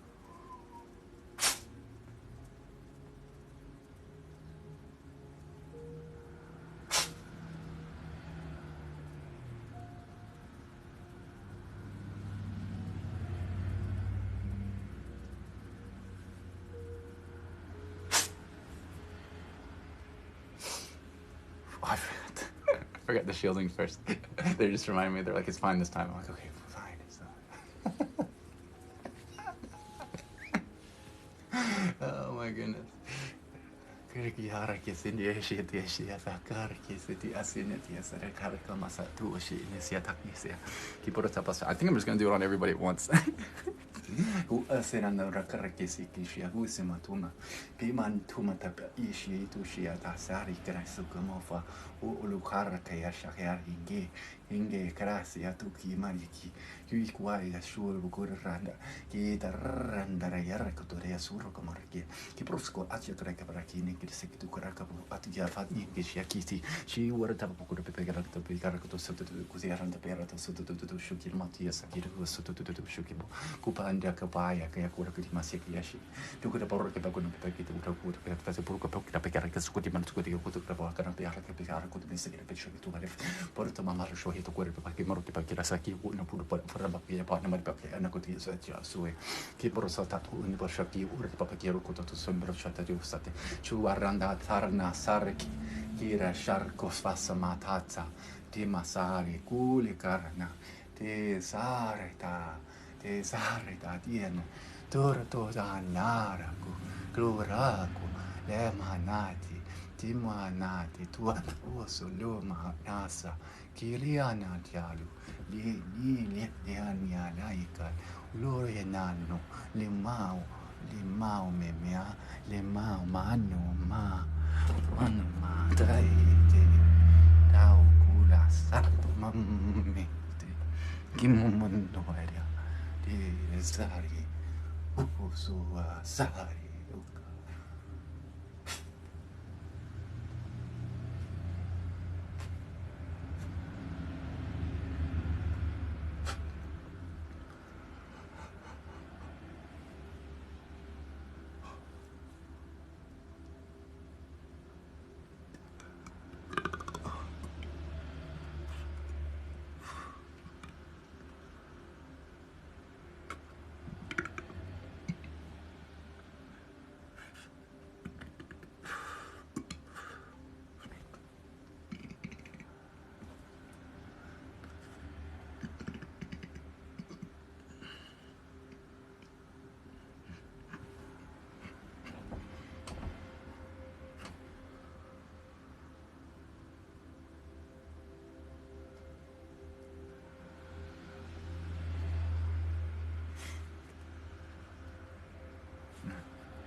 I forgot the shielding first. They just remind me, they're like, it's fine this time. I'm like, okay, fine, it's not. Oh my goodness. I think I'm just going to do it on everybody at once. Serano rakarkesi kishia gusimatuma piman tumatapa ishi tushia tasari krasukamofa ulukara kaya shakya inge krasia tuki mariki yuikwai ashur bukuranda ki daranda rayara kotoria suru kamarki ki prosko acha treka barakini ki sektu karakabu atya fatni kishia kiti shi warta bukur pepegara to pegara to sotu kuziaranda perato sotu shukir matia sakir sotu shukibo kupa Kapaya, Kayakura, Masiaki, you could have borrowed the Bakun Peki to the Burka Pokita Pekara, Scutiman to the Kutuka, and Piara could be a picture to live. Porto Mama show hit to quarter Paki Morki Pakirasaki, wouldn't put for a Baki apartment and I could use a Jasue. Kiporosata, Uniboshaki, Uri Papakiro to Sumbro Shataju Sate, Chuaranda, Tarna, Sarki, Kira Sharkos Fasa Matata, Timasari, Kuli Karna, Tesareta. Tesarita tiene torto danaraku gloraku lemanati timanati tua usuluma nasa kiliana dialu li liania laika lore nano limao memia limao mano ma dai tau kula sato mamme kimumundo era Sari, Usua, Sari,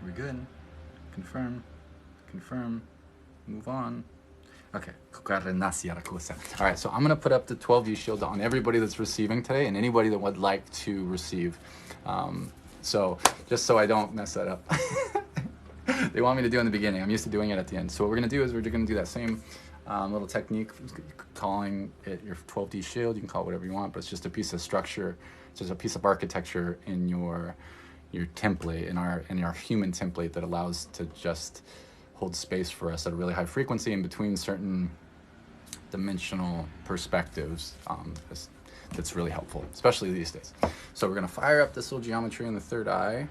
We're good. Confirm. Confirm. Move on. Okay. All right, so I'm going to put up the 12D shield on everybody that's receiving today and anybody that would like to receive. So just so I don't mess that up. They want me to do it in the beginning. I'm used to doing it at the end. So what we're going to do is we're going to do that same little technique, calling it your 12D shield. You can call it whatever you want, but it's just a piece of structure, just a piece of architecture in your template, in our human template that allows to just hold space for us at a really high frequency in between certain dimensional perspectives. That's really helpful, especially these days. So we're going to fire up this little geometry in the third eye.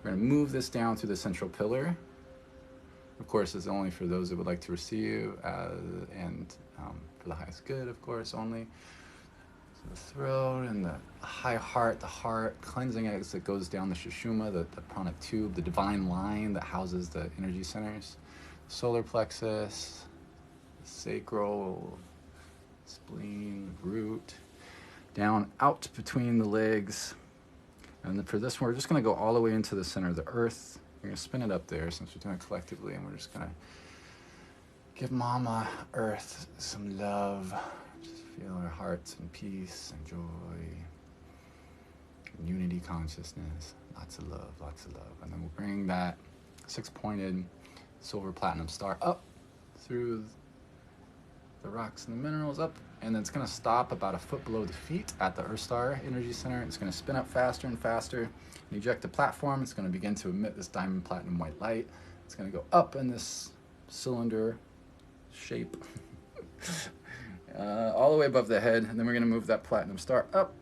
We're going to move this down to the central pillar. Of course, it's only for those that would like to receive, and for the highest good, of course, only. So the throat and the high heart, the heart, cleansing as it goes down the Sushumna, the pranic tube, the divine line that houses the energy centers, solar plexus, sacral, spleen, root, down out between the legs. And for this one, we're just going to go all the way into the center of the earth. We're going to spin it up there since we're doing it collectively, and we're just going to give Mama Earth some love. Just feel her heart and peace and joy, and unity consciousness. Lots of love, lots of love. And then we'll bring that 6-pointed silver platinum star up through the rocks and the minerals up, and then it's going to stop about a foot below the feet at the Earth Star Energy Center. It's going to spin up faster and faster and eject the platform. It's going to begin to emit this diamond platinum white light. It's going to go up in this cylinder shape all the way above the head, and then we're going to move that platinum star up.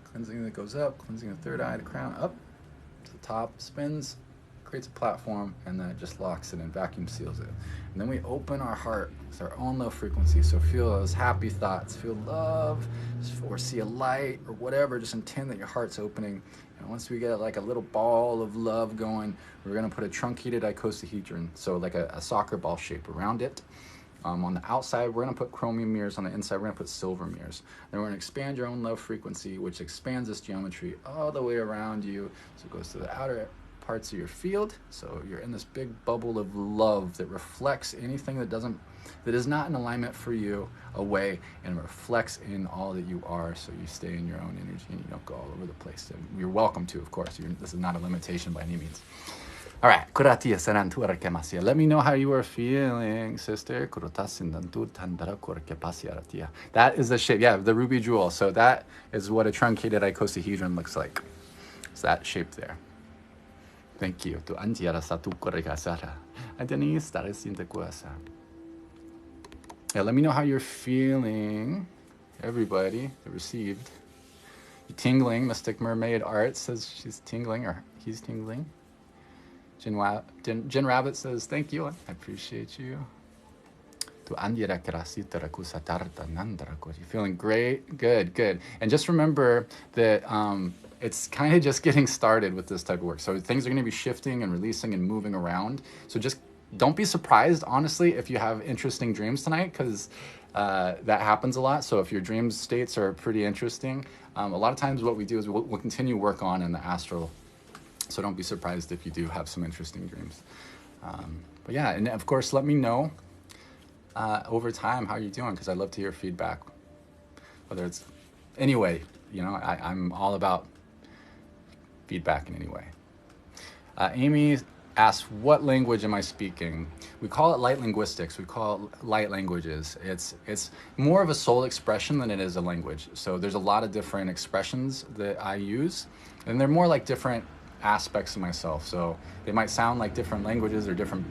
Cleansing that goes up, cleansing the third eye, the crown up to the top, spins, creates a platform, and then it just locks it and vacuum seals it. And then we open our heart with our own low frequency. So feel those happy thoughts, feel love, or see a light or whatever. Just intend that your heart's opening. And once we get like a little ball of love going, we're going to put a truncated icosahedron, so like a soccer ball shape around it. On the outside, we're going to put chromium mirrors. On the inside, we're going to put silver mirrors. Then we're going to expand your own love frequency, which expands this geometry all the way around you. So it goes to the outer parts of your field. So you're in this big bubble of love that reflects anything that is not in alignment for you away, and reflects in all that you are, so you stay in your own energy and you don't go all over the place. And you're welcome to, of course. This is not a limitation by any means. All right. Let me know how you are feeling, sister. That is the shape. Yeah, the ruby jewel. So that is what a truncated icosahedron looks like. It's that shape there. Thank you. Yeah, let me know how you're feeling, everybody that received. You're tingling. Mystic Mermaid Art says she's tingling, or he's tingling. Jen Rabbit says, thank you. I appreciate you. You're feeling great? Good, good. And just remember that it's kind of just getting started with this type of work. So things are going to be shifting and releasing and moving around. So just don't be surprised, honestly, if you have interesting dreams tonight, because that happens a lot. So if your dream states are pretty interesting, a lot of times what we do is we'll continue work on in the astral. So don't be surprised if you do have some interesting dreams. But yeah, and of course, let me know over time how you're doing, because I love to hear feedback. Whether it's any way, I'm all about feedback in any way. Amy asks, what language am I speaking? We call it light linguistics. We call it light languages. It's more of a soul expression than it is a language. So there's a lot of different expressions that I use, and they're more like different aspects of myself. So they might sound like different languages or different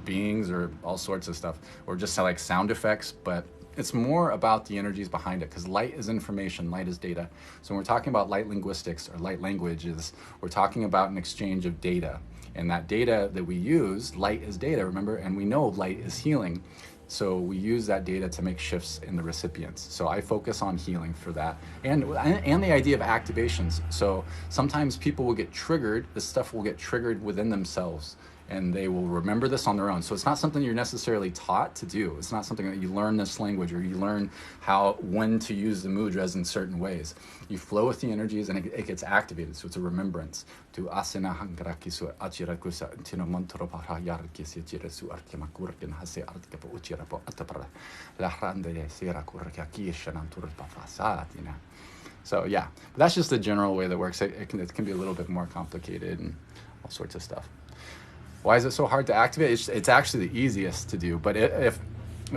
beings or all sorts of stuff, or just like sound effects, but it's more about the energies behind it, because light is information, light is data. So when we're talking about light linguistics or light languages, we're talking about an exchange of data. And that data that we use, light is data, remember? And we know light is healing. So we use that data to make shifts in the recipients. So I focus on healing for that. And the idea of activations. So sometimes people will get triggered, this stuff will get triggered within themselves. and they will remember this on their own. So it's not something you're necessarily taught to do. It's not something that you learn this language or you learn when to use the mudras in certain ways. You flow with the energies and it gets activated. So it's a remembrance. So yeah, but that's just the general way that works. It can be a little bit more complicated and all sorts of stuff. Why is it so hard to activate? It's actually the easiest to do. But if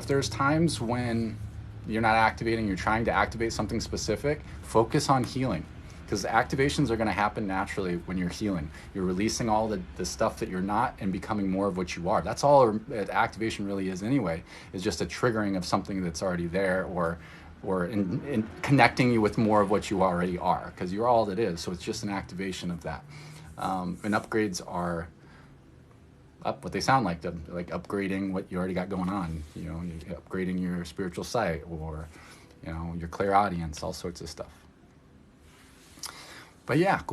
there's times when you're not activating, you're trying to activate something specific, focus on healing. Because activations are going to happen naturally when you're healing. You're releasing all the stuff that you're not and becoming more of what you are. That's all activation really is anyway, is just a triggering of something that's already there, or in connecting you with more of what you already are, because you're all that is. So it's just an activation of that. And upgrades are what they sound like upgrading what you already got going on. You know, you're upgrading your spiritual sight, or your clairaudience, all sorts of stuff. But yeah, a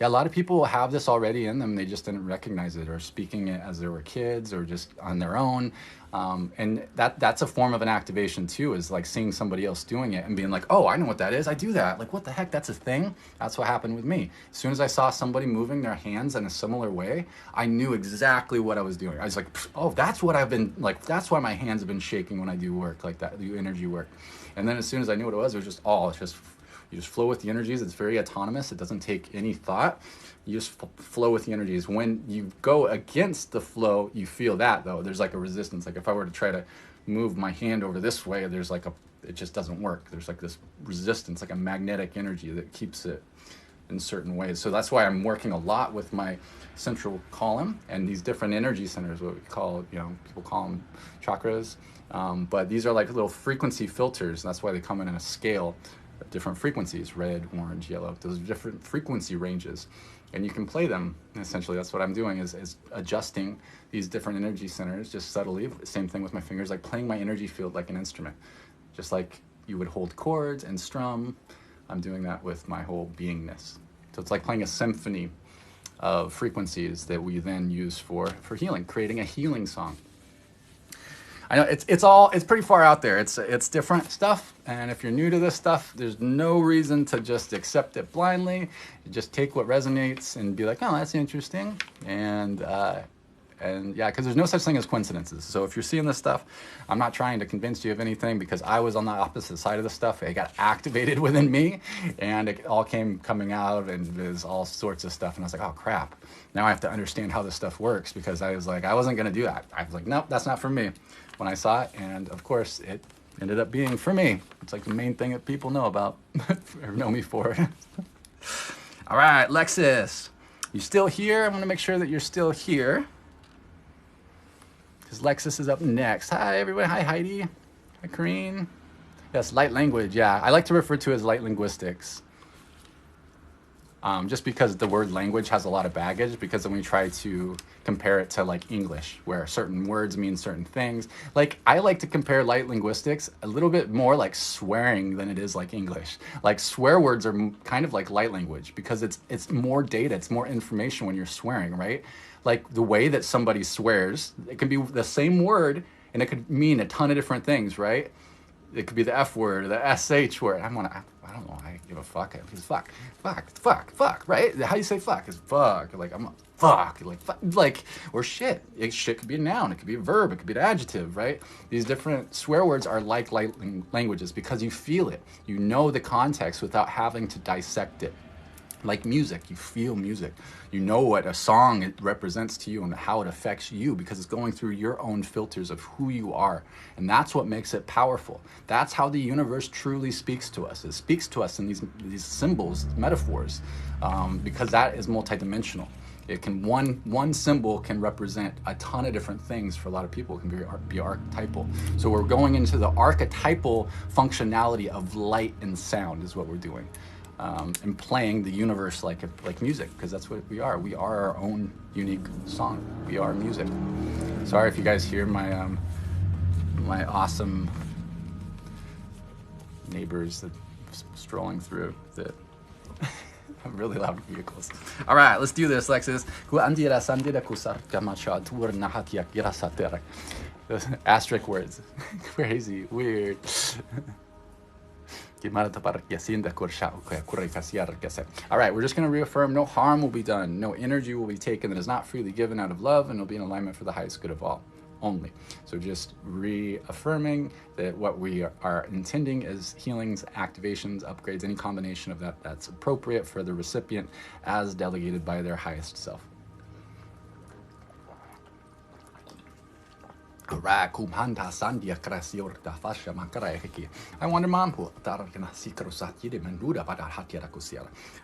lot of people have this already in them. They just didn't recognize it, or speaking it as they were kids, or just on their own. And that's a form of an activation too, is like seeing somebody else doing it and being like, oh, I know what that is. I do that. Like, what the heck? That's a thing. That's what happened with me. As soon as I saw somebody moving their hands in a similar way, I knew exactly what I was doing. I was like, oh, that's what I've been like. That's why my hands have been shaking when I do work like that, do energy work. And then as soon as I knew what it was just you just flow with the energies. It's very autonomous. It doesn't take any thought. You just flow with the energies. When you go against the flow, you feel that though. There's like a resistance. Like if I were to try to move my hand over this way, there's like it just doesn't work. There's like this resistance, like a magnetic energy that keeps it in certain ways. So that's why I'm working a lot with my central column and these different energy centers, what we call, people call them chakras. But these are like little frequency filters. That's why they come in a scale of different frequencies, red, orange, yellow, those different frequency ranges. And you can play them. Essentially, that's what I'm doing is adjusting these different energy centers just subtly. Same thing with my fingers, like playing my energy field like an instrument. Just like you would hold chords and strum, I'm doing that with my whole beingness. So it's like playing a symphony of frequencies that we then use for healing, creating a healing song. I know it's pretty far out there. It's different stuff, and if you're new to this stuff, there's no reason to just accept it blindly. You just take what resonates and be like, oh, that's interesting, and yeah, because there's no such thing as coincidences. So if you're seeing this stuff, I'm not trying to convince you of anything, because I was on the opposite side of the stuff. It got activated within me, and it all coming out, and there's all sorts of stuff, and I was like, oh crap, now I have to understand how this stuff works, because I was like, I wasn't gonna do that. I was like, nope, that's not for me when I saw it, and of course it ended up being for me. It's like the main thing that people know about or know me for. All right, Lexus, you still here? I'm gonna make sure that you're still here, because Lexus is up next. Hi everyone. Hi Heidi. Hi Kareen. Yes, light language. Yeah, I like to refer to it as light linguistics. Just because the word language has a lot of baggage, because then we try to compare it to like English, where certain words mean certain things. Like I like to compare light linguistics a little bit more like swearing than it is like English. Like swear words are kind of like light language, because it's more data, it's more information when you're swearing, right? Like the way that somebody swears, it can be the same word and it could mean a ton of different things, right? It could be the F word or the SH word. I don't know. I give a fuck. It's fuck, right? How you say fuck is fuck. Like I'm a fuck. Like or shit. Shit could be a noun. It could be a verb. It could be an adjective, right? These different swear words are like light languages, because you feel it. You know the context without having to dissect it. Like music, you feel music. You know what a song represents to you and how it affects you, because it's going through your own filters of who you are. And that's what makes it powerful. That's how the universe truly speaks to us. It speaks to us in these symbols, metaphors, because that is multidimensional. It can one symbol can represent a ton of different things. For a lot of people, it can be archetypal. So we're going into the archetypal functionality of light and sound is what we're doing. And playing the universe like music, because that's what we are. We are our own unique song. We are music. Sorry if you guys hear my my awesome neighbors that strolling through. That Really loud vehicles. All right, let's do this, Lexus. Asterisk words. Crazy, weird. All right, we're just going to reaffirm no harm will be done, no energy will be taken that is not freely given out of love, and will be in alignment for the highest good of all only. So just reaffirming that what we are intending is healings, activations, upgrades, any combination of that that's appropriate for the recipient as delegated by their highest self. I wonder mampu.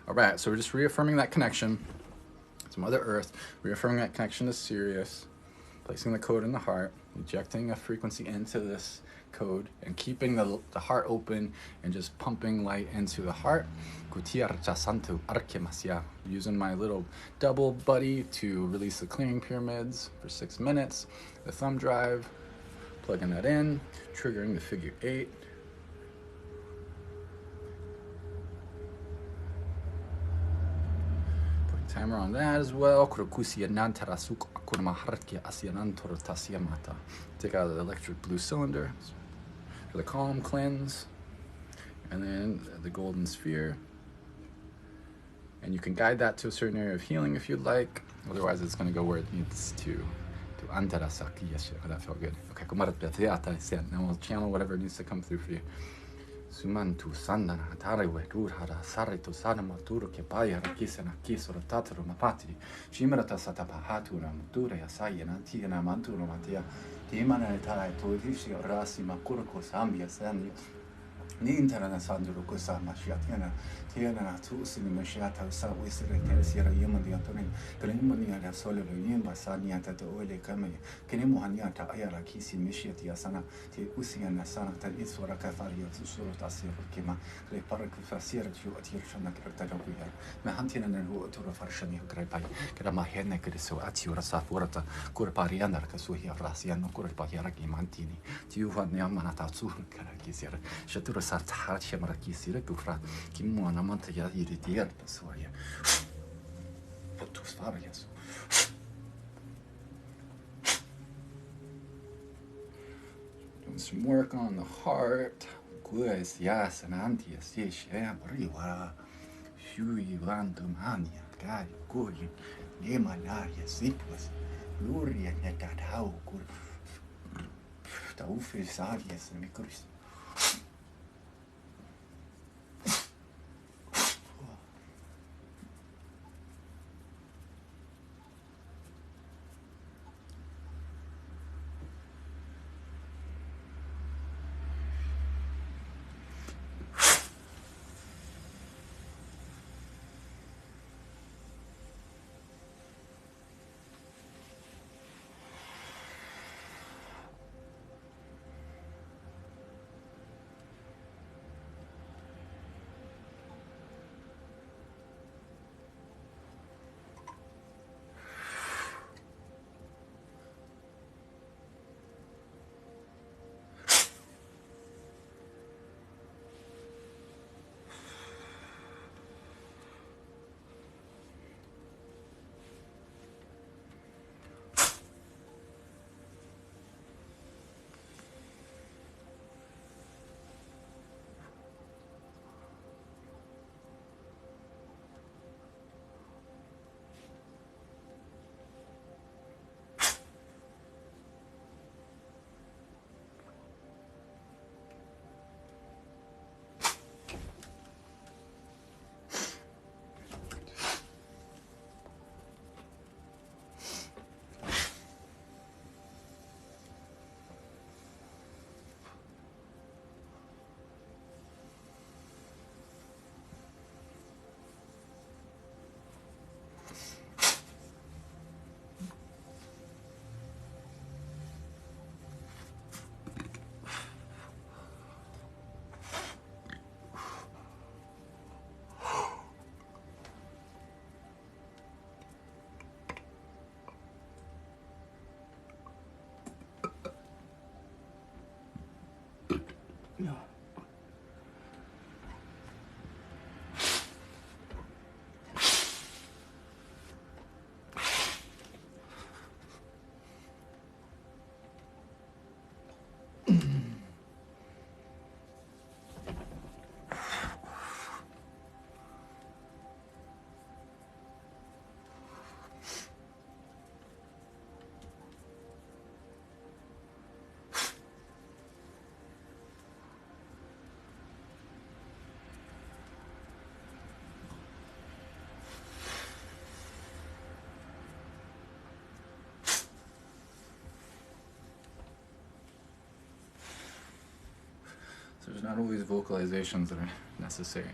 All right, so we're just reaffirming that connection to Mother Earth, reaffirming that connection to Sirius, placing the code in the heart, injecting a frequency into this code, and keeping the heart open and just pumping light into the heart. Using my little double buddy to release the clearing pyramids for 6 minutes. The thumb drive, plugging that in, triggering the figure 8. Putting timer on that as well. Take out the electric blue cylinder for the calm cleanse, and then the golden sphere. And you can guide that to a certain area of healing if you'd like. Otherwise, it's going to go where it needs to. That felt good. Okay, now we'll channel whatever needs to come through for you. Sumantu sandana hatare we durhara sarito sanama turu ke paya rakisana kisura tatru mapati shimarata satapahatu mutura yasayana tigana manturu matia timana tai toishi rasi makurko sambia sandi Ninterana Sandro Cosa Mashiatiana, Tiana, Tusini Mashiata, Southwest Teresiera Yemen, the Antonin, Glenmonia, the Solo, Yimba Saniata, the Oile Kame, Kenemohaniata, Ayara Kisi, Mishiatia Sana, the Usiana Sana, the Iswara Cafaria, Surata Sirkima, the Paracufasir, Tirshana Kertavia, Mahantina and Water of Arshani Grepai, Gramahene Griso, Atura Saforata, Kurpariana, Casuia, Rasiano, Kurpahiraki Mantini, Tiuvan Yamanata Sur, Karakisir, Shatura. Sartar Shemarakisira Gufra, Kimona Montaya Iridier, Soya. Potus Farias. Doing some work on the heart. Gues, Yas, and Antias, Yesham, Riwa, Shui, Vandumania, Guy, Goyin, Nemanaria, Sipwas, Luria, Netatau, Taufis, Arias, and Mikuris. there's not always vocalizations that are necessary.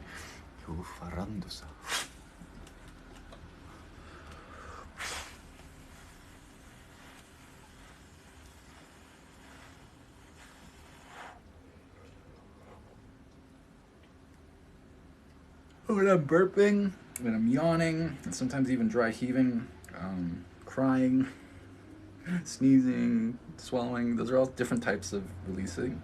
When I'm burping, when I'm yawning, and sometimes even dry heaving, crying, sneezing, swallowing, those are all different types of releasing.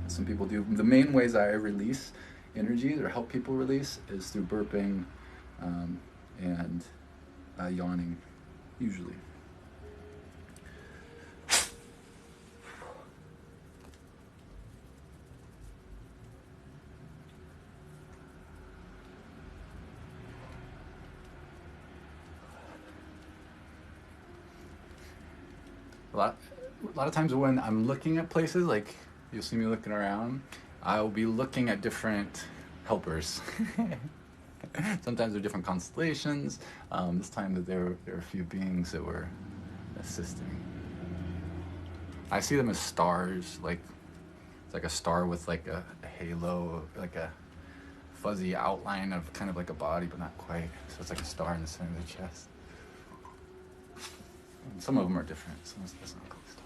Some people do. The main ways I release energy or help people release is through burping and yawning, usually. A lot of times when I'm looking at places, like you'll see me looking around, I'll be looking at different helpers. Sometimes they're different constellations. This time that there are a few beings that were assisting. I see them as stars, like it's like a star with like a halo, like a fuzzy outline of kind of like a body, but not quite. So it's like a star in the center of the chest. And some of them are different. Some of it's not called stars.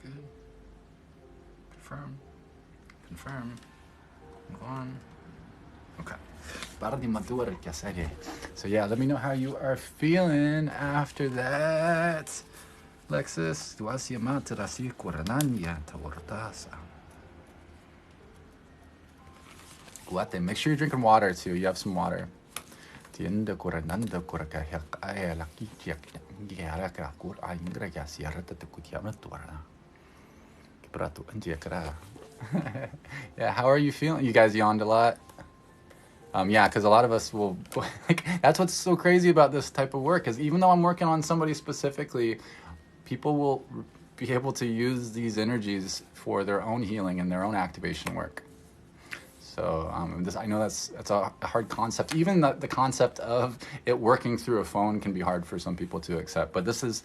Good. Confirm. Move on. Okay. So yeah, let me know how you are feeling after that. Lexus, Guate, make sure you're drinking water too. You have some water. Yeah, how are you feeling? You guys yawned a lot? Yeah, because a lot of us will, like, that's what's so crazy about this type of work, is even though I'm working on somebody specifically, people will be able to use these energies for their own healing and their own activation work. So I know that's a hard concept. Even the concept of it working through a phone can be hard for some people to accept. But this is,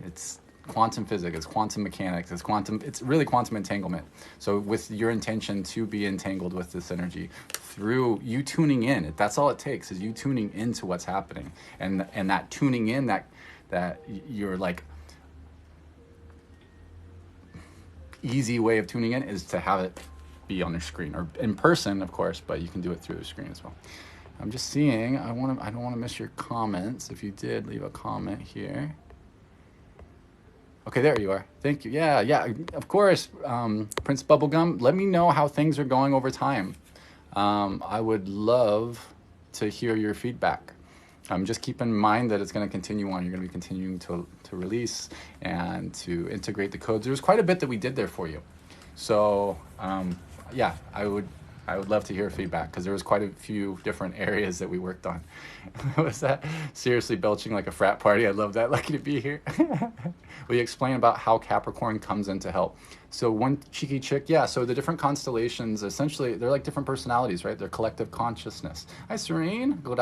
it's quantum physics, it's quantum mechanics, it's really quantum entanglement. So with your intention to be entangled with this energy through you tuning in, that's all it takes, is you tuning into what's happening, and that tuning in, that you're like easy way of tuning in is to have it be on the screen or in person, of course, but you can do it through the screen as well. I'm just seeing, I don't want to miss your comments. If you did leave a comment here. Okay, there you are. Thank you. Yeah, yeah, of course. Prince Bubblegum, let me know how things are going over time. I would love to hear your feedback. Just keep in mind that it's going to continue on. You're going to be continuing to release and to integrate the codes. There's quite a bit that we did there for you. So yeah, I would love to hear feedback because there was quite a few different areas that we worked on. Was that seriously belching like a frat party? I love that. Lucky to be here. We explain about how Capricorn comes in to help. So one cheeky chick, yeah. So the different constellations, essentially, they're like different personalities, right? They're collective consciousness. Hi, Serene. They're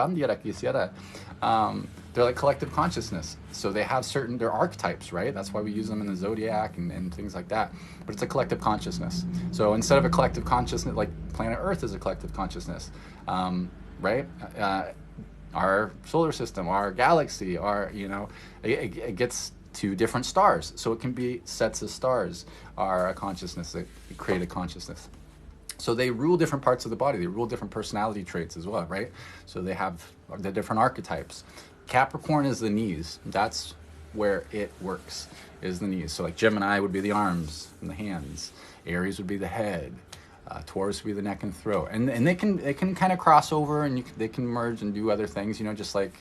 like collective consciousness. So they have they're archetypes, right? That's why we use them in the zodiac and things like that. But it's a collective consciousness. So instead of a collective consciousness, like planet Earth is a collective consciousness, right? Our solar system, our galaxy, it gets to different stars. So it can be sets of stars are a consciousness that create a consciousness. So they rule different parts of the body. They rule different personality traits as well, right? So they have the different archetypes. Capricorn is the knees. That's where it works, is the knees. So like Gemini would be the arms and the hands. Aries would be the head. Taurus would be the neck and throat. And they can kind of cross over, and they can merge and do other things, just like,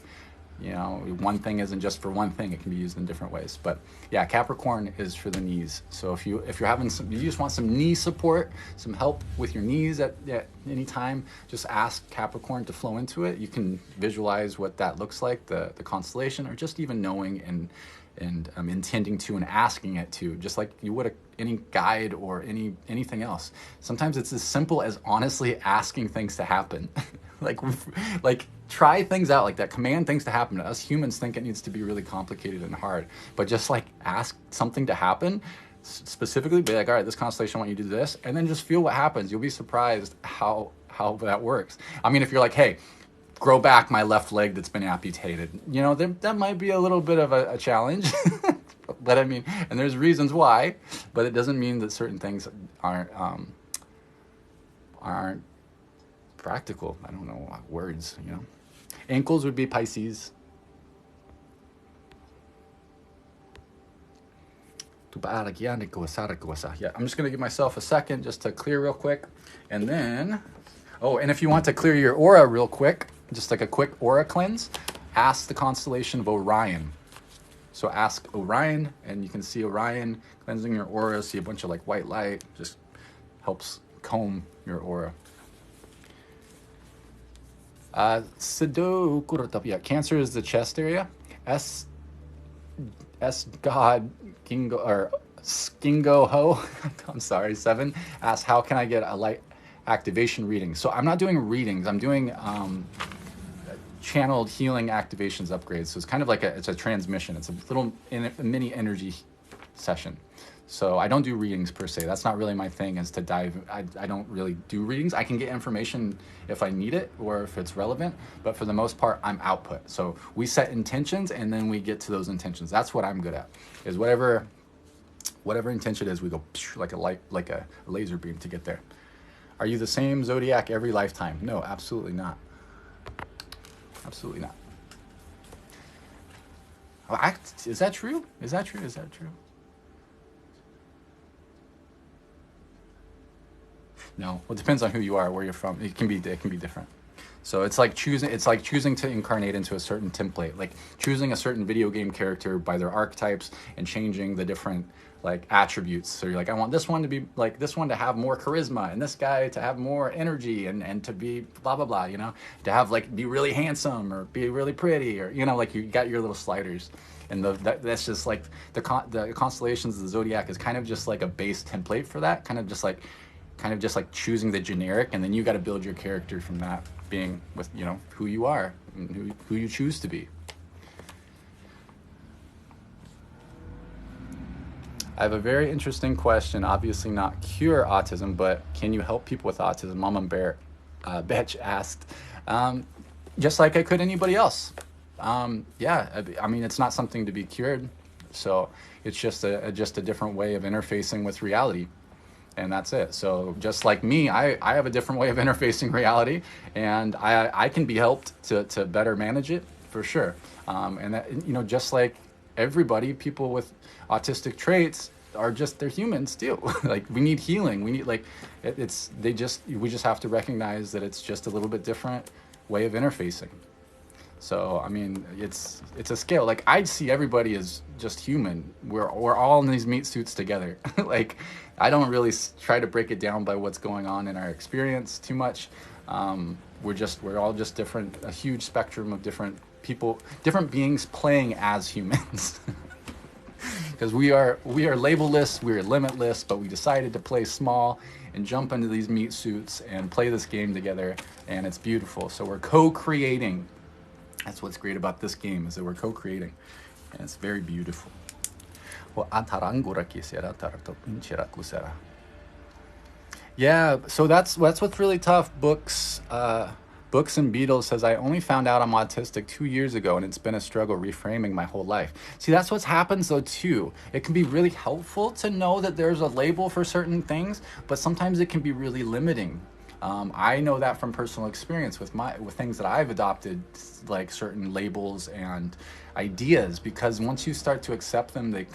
one thing isn't just for one thing. It can be used in different ways. But yeah, Capricorn is for the knees. So if you're having you just want some knee support, some help with your knees at any time, just ask Capricorn to flow into it. You can visualize what that looks like, the constellation, or just even knowing and intending to and asking it to, just like you would any guide or anything else. Sometimes it's as simple as honestly asking things to happen. like try things out like that. Command things to happen. Us humans think it needs to be really complicated and hard, but just like ask something to happen specifically. Be like, all right, this constellation, I want you to do this, and then just feel what happens. You'll be surprised how that works. I mean, if you're like, hey, grow back my left leg that's been amputated, that might be a little bit of a challenge. But I mean, and there's reasons why, but it doesn't mean that certain things aren't practical. I don't know words, Ankles would be Pisces. Yeah, I'm just gonna give myself a second just to clear real quick, and then, and if you want to clear your aura real quick, just like a quick aura cleanse, ask the constellation of Orion. So ask Orion, and you can see Orion cleansing your aura. See a bunch of like white light, just helps comb your aura. Cancer is the chest area. S God Gingo or Skingo Ho. I'm sorry. 7 asks, how can I get a light activation reading? So I'm not doing readings. I'm doing channeled healing activations upgrades. So it's kind of like it's a transmission. It's a little mini energy session. So I don't do readings per se. That's not really my thing, is to dive. I don't really do readings. I can get information if I need it or if it's relevant, but for the most part, I'm output. So we set intentions and then we get to those intentions. That's what I'm good at, is whatever intention is, we go like a light, like a laser beam to get there. Are you the same zodiac every lifetime? No, absolutely not. Absolutely not. Is that true? Is that true? Is that true? No. Well, it depends on who you are, where you're from. It can be different. So it's like choosing to incarnate into a certain template, like choosing a certain video game character by their archetypes and changing the different like attributes. So you're like, I want this one to be like this one to have more charisma, and this guy to have more energy, and to be blah blah blah, to have like be really handsome or be really pretty, or like you got your little sliders. And that's just like the constellations of the zodiac is kind of just like a base template for that, kind of just like choosing the generic, and then you got to build your character from that, being with who you are and who you choose to be. I have a very interesting question. Obviously not cure autism, but can you help people with autism? Mama Bear Betch asked. Just like I could anybody else. Yeah, I mean, it's not something to be cured. So it's just a different way of interfacing with reality. And that's it. So just like me, I have a different way of interfacing reality, and I can be helped to better manage it, for sure. And that, just like everybody, people with autistic traits are just, they're humans too. Like we need healing. We need like, we just have to recognize that it's just a little bit different way of interfacing. So I mean, it's a scale. Like I see everybody as just human. We're all in these meat suits together. Like I don't really try to break it down by what's going on in our experience too much. We're all just different, a huge spectrum of different people, different beings playing as humans. Because we are labelless, we are limitless, but we decided to play small and jump into these meat suits and play this game together, and it's beautiful. So we're co-creating. That's what's great about this game, is that we're co-creating, and it's very beautiful. Yeah, so that's what's really tough. Books and Beatles says, I only found out I'm autistic 2 years ago, and it's been a struggle reframing my whole life. See, that's what happens though too. It can be really helpful to know that there's a label for certain things, but sometimes it can be really limiting. I know that from personal experience with things that I've adopted, like certain labels and ideas, because once you start to accept them, they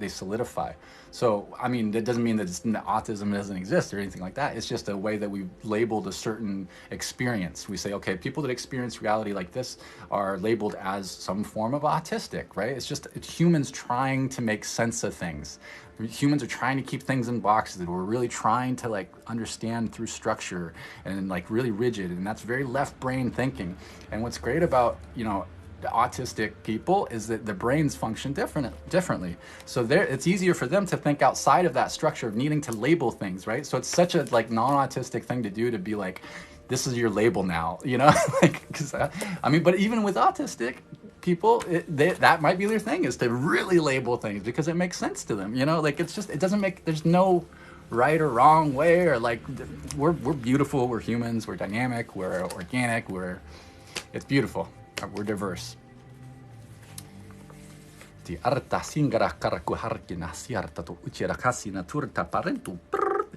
solidify. So, I mean, that doesn't mean that autism doesn't exist or anything like that. It's just a way that we've labeled a certain experience. We say, okay, people that experience reality like this are labeled as some form of autistic, right? It's humans trying to make sense of things. Humans are trying to keep things in boxes that we're really trying to like understand through structure and like really rigid, and that's very left brain thinking. And what's great about, the autistic people is that the brains function differently. So it's easier for them to think outside of that structure of needing to label things, right? So it's such a like non-autistic thing to do, to be like, this is your label now, like, but even with autistic people, that might be their thing, is to really label things because it makes sense to them, like there's no right or wrong way, or like we're beautiful, we're humans, we're dynamic, we're organic, it's beautiful, we're diverse. All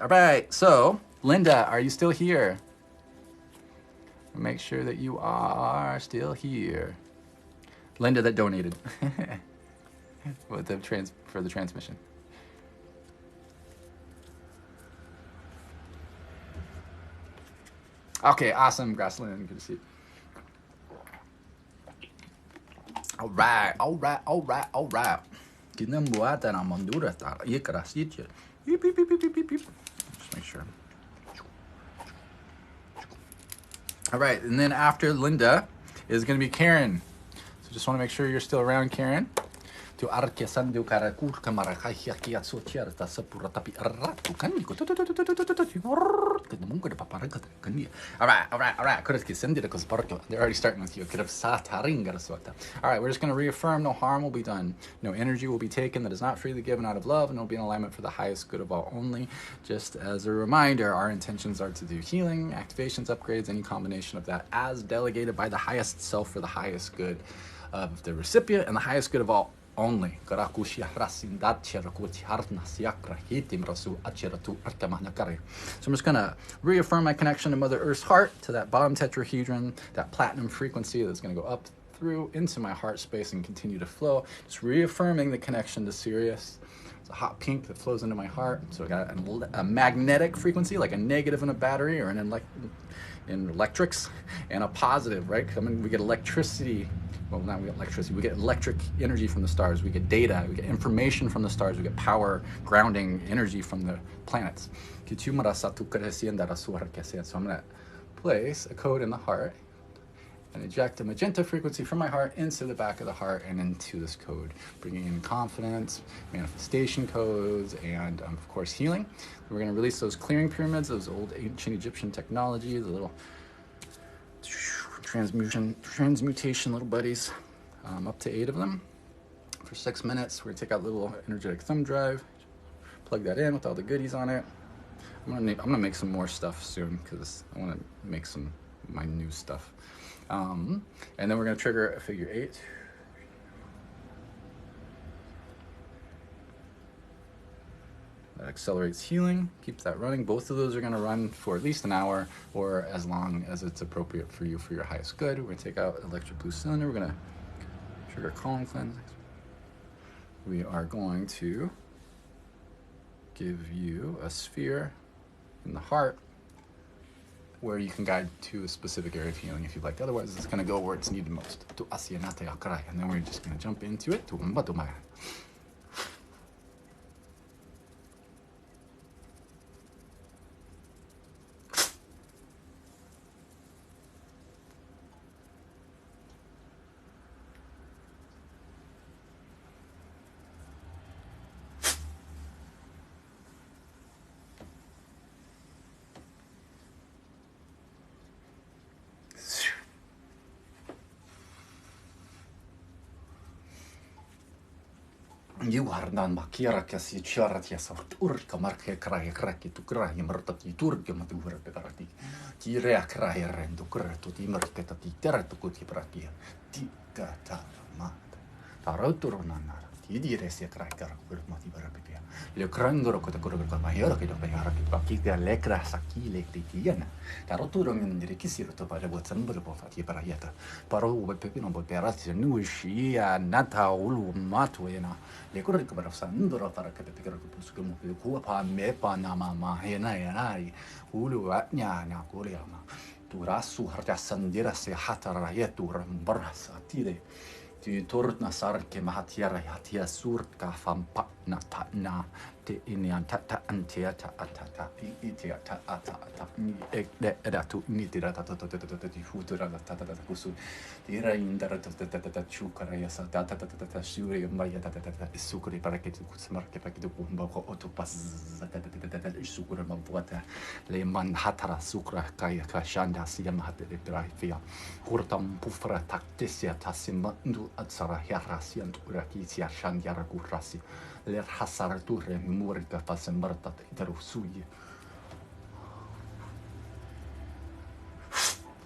right, so Linda, are you still here? Make sure that you are still here. Linda that donated for the transmission. Okay, awesome, Grassland. Good to see you. All right. Kita buat tanah Honduras. Iya kerasnya. Just make sure. All right, and then after Linda is going to be Karen. So just want to make sure you're still around, Karen. All right, they're already starting with you. All right, we're just going to reaffirm no harm will be done. No energy will be taken that is not freely given out of love, and will be in alignment for the highest good of all only. Just as a reminder, our intentions are to do healing, activations, upgrades, any combination of that as delegated by the highest self for the highest good of the recipient and the highest good of all only. So I'm just going to reaffirm my connection to Mother Earth's heart, to that bottom tetrahedron, that platinum frequency that's going to go up through into my heart space and continue to flow. Just reaffirming the connection to Sirius. It's a hot pink that flows into my heart. So I got a magnetic frequency, like a negative in a battery or in electrics, and a positive, right? We get electricity. Well, not we get electricity. We get electric energy from the stars. We get data. We get information from the stars. We get power, grounding energy from the planets. So I'm going to place a code in the heart and eject a magenta frequency from my heart into the back of the heart and into this code, bringing in confidence, manifestation codes, and of course healing. We're going to release those clearing pyramids, those old ancient Egyptian technology, the little transmutation little buddies, up to 8 of them for 6 minutes. We're going to take out a little energetic thumb drive, plug that in with all the goodies on it. I'm gonna make some more stuff soon because I want to make my new stuff. And then we're going to trigger a figure 8. That accelerates healing, keeps that running. Both of those are going to run for at least an hour or as long as it's appropriate for you for your highest good. We're going to take out electric blue cylinder. We're going to trigger calm cleanse. we are going to give you a sphere in the heart where you can guide to a specific area of healing if you'd like. Otherwise, it's going to go where it's needed most. And then we're just going to jump into it. You are non makirakas y charatias of Turka marke cry cracky to cry martati turgam to verberati. Tirea cry rendo creto di marketati terrato cuti pratia. Tika taramata. Taroturonana. Ti dire sia cry per mati verapia. Le crangoro con la maiora che dopo yara che paki le crasaki le titiana. Taroturon dire che si rotopare botsambro po fati paraiata. Paro pepino po perasi nuishia nata ulu matuena. Le corre come la sandora para che perché che mo che pa me pa na mama henai ulu nya nya koreama tu rasu harta sandira se hatara ya tu rambarasa tire tu torna sar che mahatiara hatia surka fampa na ta na te ini anta ta antia ta atata itia ta ata ni da tu ni tira ta ti futura ta kusu tira indara ta chukara ya sa ta suri maya ta sukuri para che tu smar che pa che tu kumba ko otopas ta sukura ma buata le man hatara sukra kaya ka shanda sia mahate de praifia hurtam pufra taktesia tasimmandu atsara yarasi antura ki sia shandyara kurasi le hasarature murika fasembarta itaru sui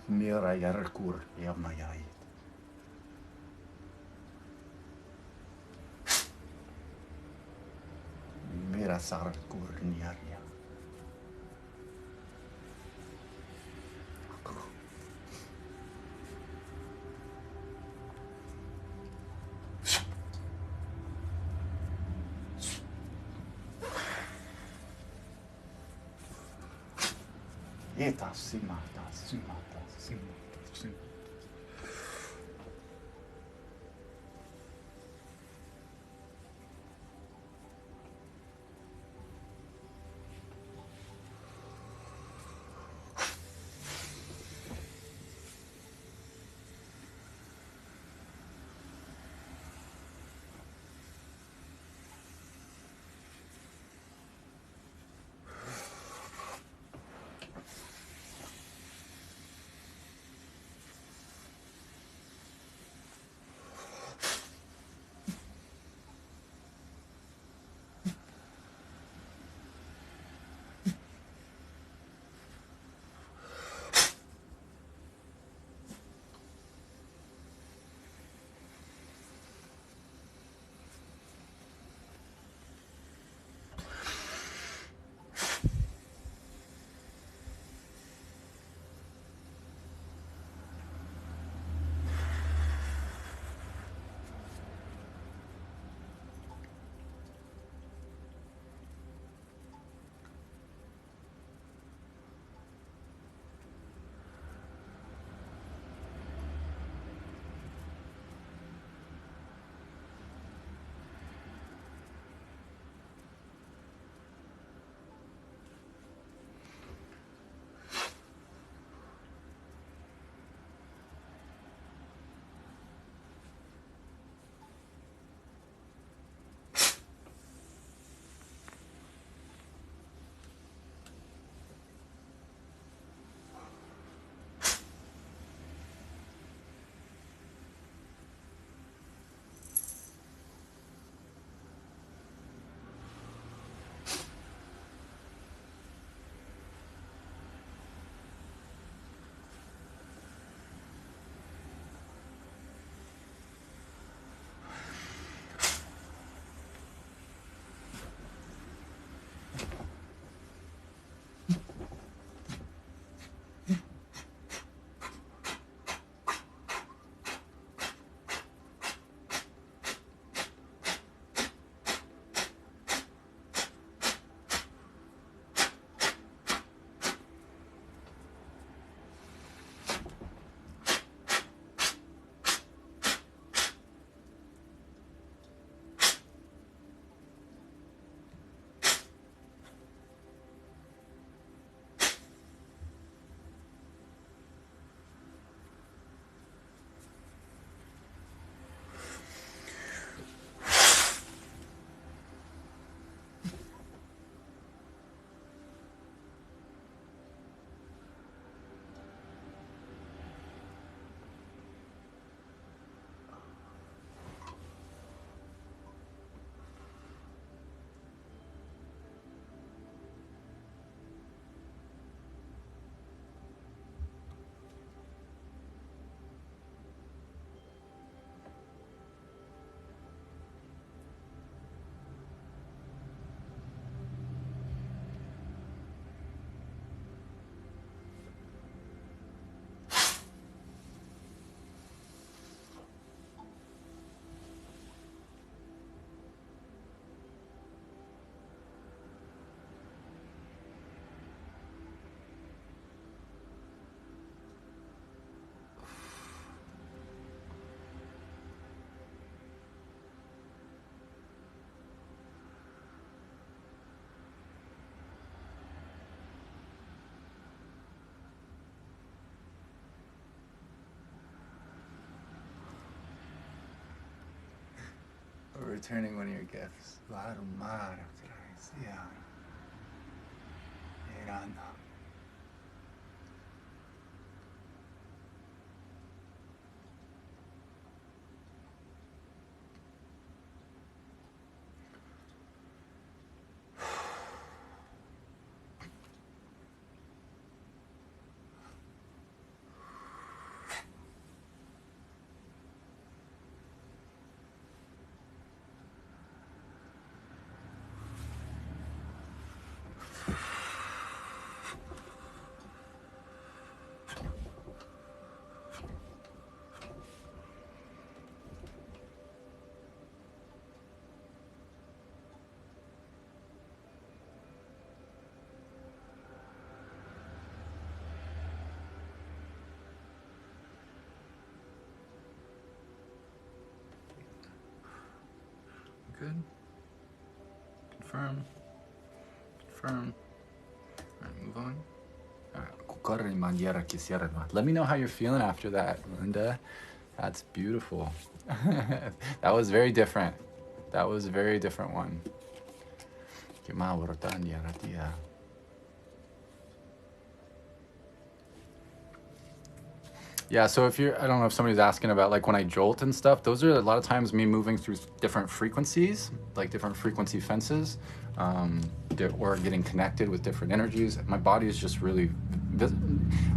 mira yarkur ya mayai mira sarkur niaria eta simata returning one of your gifts. Good. Confirm. Confirm. All right, move on. All right. Let me know how you're feeling after that, Linda. That's beautiful. That was very different. That was a very different one. Yeah, so if you're, I don't know if somebody's asking about like when I jolt and stuff, those are a lot of times me moving through different frequencies, like different frequency fences, or getting connected with different energies. My body is just really,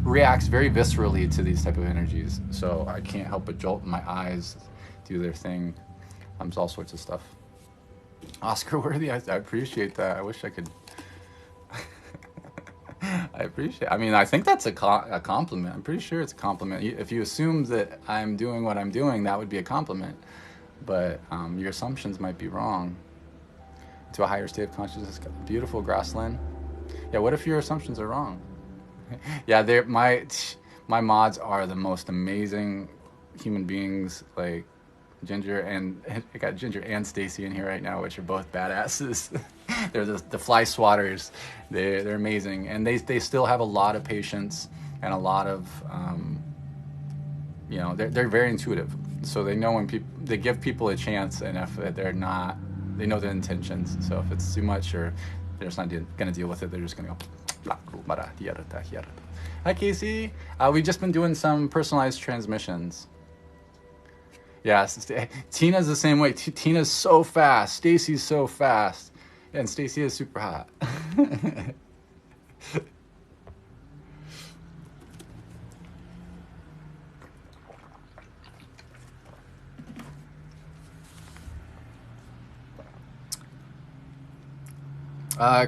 reacts very viscerally to these type of energies. So I can't help but jolt, and my eyes do their thing. All sorts of stuff. Oscar worthy, I appreciate that. I wish I could. I appreciate. I mean, I think that's a compliment. I'm pretty sure it's a compliment. If you assume that I'm doing what I'm doing, that would be a compliment. But your assumptions might be wrong. To a higher state of consciousness, beautiful, Grassland. Yeah. What if your assumptions are wrong? Yeah. My mods are the most amazing human beings. Like Ginger, and I got Ginger and Stacy in here right now, which are both badasses. They're the fly swatters. They're amazing, and they still have a lot of patience and a lot of they're very intuitive. So they know when they give people a chance, and if they're not, they know their intentions. So if it's too much or they're just not going to deal with it, they're just going to go. Hi Casey, we've just been doing some personalized transmissions. Yeah, Tina's the same way. Tina's so fast. Stacy's so fast. And Stacy is super hot.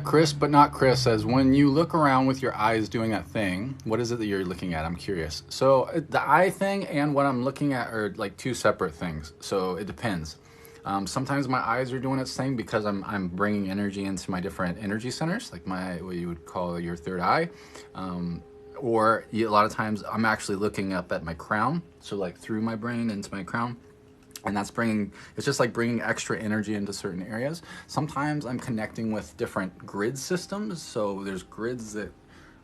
Chris, but not Chris, says, when you look around with your eyes doing that thing, what is it that you're looking at? I'm curious. So the eye thing and what I'm looking at are like two separate things. So it depends. Sometimes my eyes are doing its thing because I'm bringing energy into my different energy centers, like what you would call your third eye. Or a lot of times I'm actually looking up at my crown. So like through my brain into my crown. And it's just like bringing extra energy into certain areas. Sometimes I'm connecting with different grid systems. So there's grids that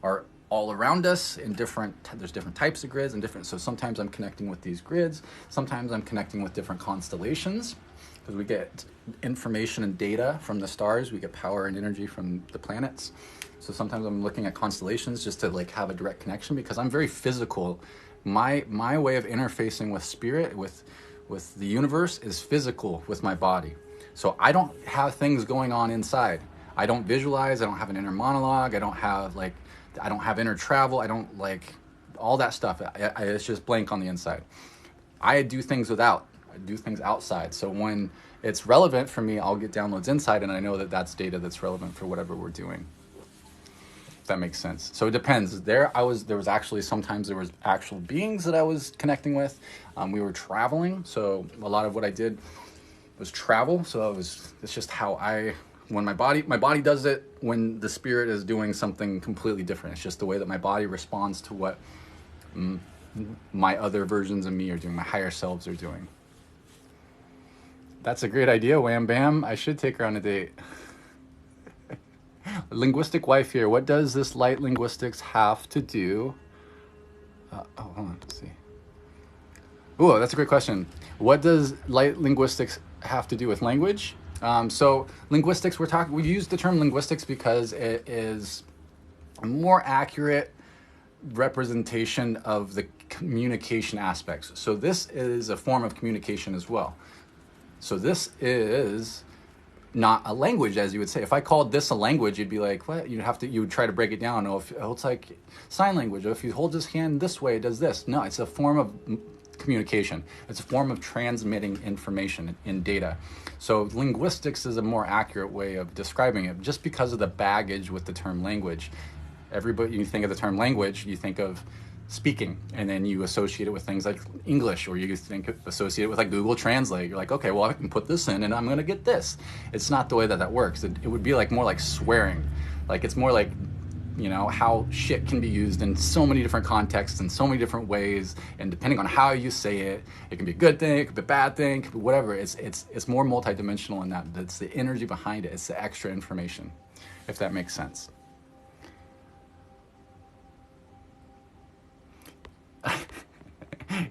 are all around us in there's different types of grids and different. So sometimes I'm connecting with these grids. Sometimes I'm connecting with different constellations because we get information and data from the stars. We get power and energy from the planets. So sometimes I'm looking at constellations just to like have a direct connection because I'm very physical. My way of interfacing with spirit, with the universe is physical with my body. So I don't have things going on inside. I don't visualize. I don't have an inner monologue. I don't have inner travel. I don't like all that stuff. It's just blank on the inside. I do things outside. So when it's relevant for me, I'll get downloads inside, and I know that that's data that's relevant for whatever we're doing. If that makes sense. So it depends. There was actually sometimes there was actual beings that I was connecting with. We were traveling, so a lot of what I did was travel. So it's just how when my body does it when the spirit is doing something completely different. It's just the way that my body responds to what my other versions of me are doing, my higher selves are doing. That's a great idea, Wham Bam. I should take her on a date. Linguistic wife here. What does this light linguistics have to do? Hold on. Let's see. Oh, that's a great question. What does light linguistics have to do with language. So linguistics, we use the term linguistics because it is a more accurate representation of the communication aspects. So this is a form of communication as well. So this is not a language, as you would say. If I called this a language, you'd be like, what? You would try to break it down. Oh, it's like sign language. If you hold his hand this way, it does this. No, it's a form of communication. It's a form of transmitting information in data. So linguistics is a more accurate way of describing it, just because of the baggage with the term language. Everybody, you think of the term language, you think of speaking, and then you associate it with things like English, or you associate it with like Google Translate. You're like, okay, well, I can put this in and I'm going to get this. It's not the way that works. It would be like more like swearing. Like it's more like, how shit can be used in so many different contexts and so many different ways, and depending on how you say it, it can be a good thing, it could be a bad thing, it could be whatever. It's more multidimensional in that. That's the energy behind it. It's the extra information, if that makes sense.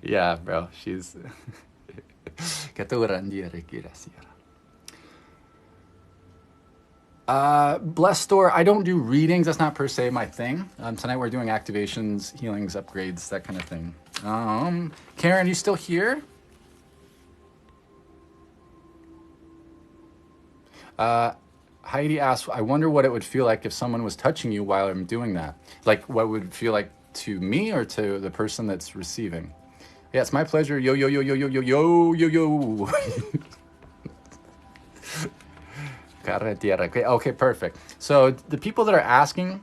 Yeah, bro, she's Blessed Store, I don't do readings. That's not per se my thing. Tonight we're doing activations, healings, upgrades, that kind of thing. Karen, you still here? Heidi asks, I wonder what it would feel like if someone was touching you while I'm doing that. Like, what would it feel like to me or to the person that's receiving? Yeah, it's my pleasure. Yo, yo, yo, yo, yo, yo, yo, yo, yo. Okay, perfect. So the people that are asking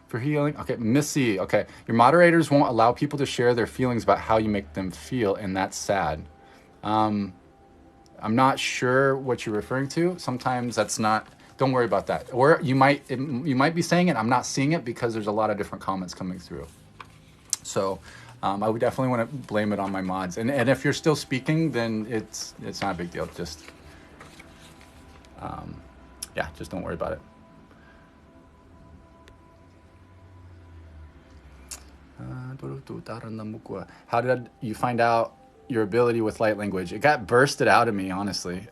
for healing, okay, Missy, okay, your moderators won't allow people to share their feelings about how you make them feel, and that's sad. I'm not sure what you're referring to. Sometimes that's not, don't worry about that. Or you might be saying it, I'm not seeing it because there's a lot of different comments coming through. So I would definitely want to blame it on my mods. And if you're still speaking, then it's not a big deal. Just, yeah, just don't worry about it. How did you find out your ability with light language? It got bursted out of me, honestly.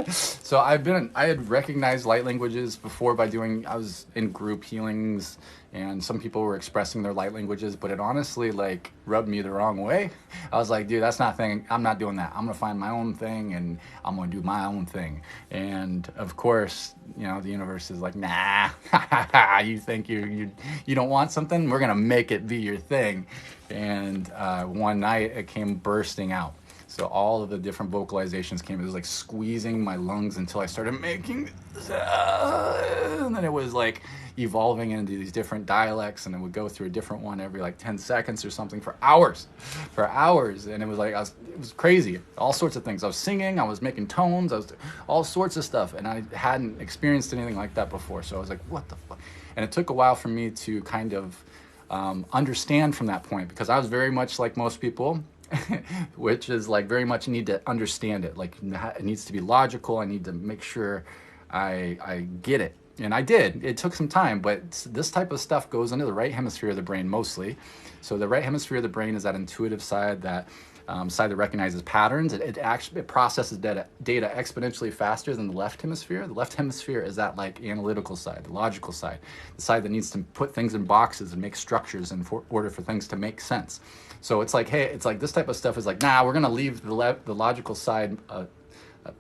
So I had recognized light languages before I was in group healings, and some people were expressing their light languages, but it honestly like rubbed me the wrong way. I was like, dude, that's not a thing. I'm not doing that. I'm gonna find my own thing and I'm gonna do my own thing. And of course, the universe is like, nah, you think you don't want something? We're gonna make it be your thing. And one night it came bursting out. So all of the different vocalizations came. It was like squeezing my lungs until I started making, and then it was like evolving into these different dialects, and it would go through a different one every like 10 seconds or something for hours. And it was like, it was crazy. All sorts of things. I was singing, I was making tones, I was all sorts of stuff, and I hadn't experienced anything like that before. So I was like, what the fuck? And it took a while for me to kind of understand from that point, because I was very much like most people, which is like very much need to understand it. Like it needs to be logical. I need to make sure I get it. And I did. It took some time, but this type of stuff goes into the right hemisphere of the brain mostly. So the right hemisphere of the brain is that intuitive side, that side that recognizes patterns. It processes data exponentially faster than the left hemisphere. The left hemisphere is that like analytical side, the logical side, the side that needs to put things in boxes and make structures in order for things to make sense. So it's like, hey, it's like this type of stuff is like, nah, we're gonna leave the logical side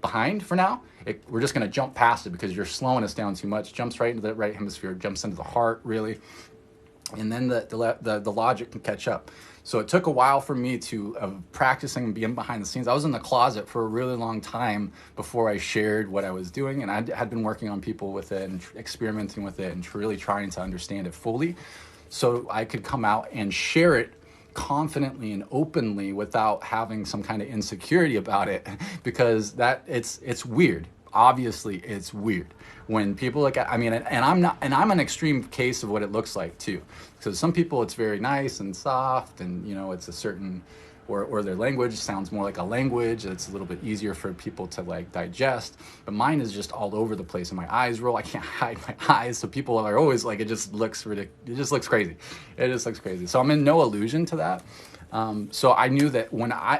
behind for now. We're just gonna jump past it because you're slowing us down too much. Jumps right into the right hemisphere, jumps into the heart really, and then the logic can catch up. So it took a while for me to practicing and being behind the scenes. I was in the closet for a really long time before I shared what I was doing, and I had been working on people with it and experimenting with it and really trying to understand it fully, so I could come out and share it confidently and openly without having some kind of insecurity about it, because it's weird. Obviously, it's weird when people look at, I'm an extreme case of what it looks like too. So some people it's very nice and soft, and it's a certain or their language sounds more like a language. It's a little bit easier for people to like digest. But mine is just all over the place, and my eyes roll. I can't hide my eyes, so people are always like, it just looks ridiculous. It just looks crazy. It just looks crazy. So I'm in no illusion to that. So I knew that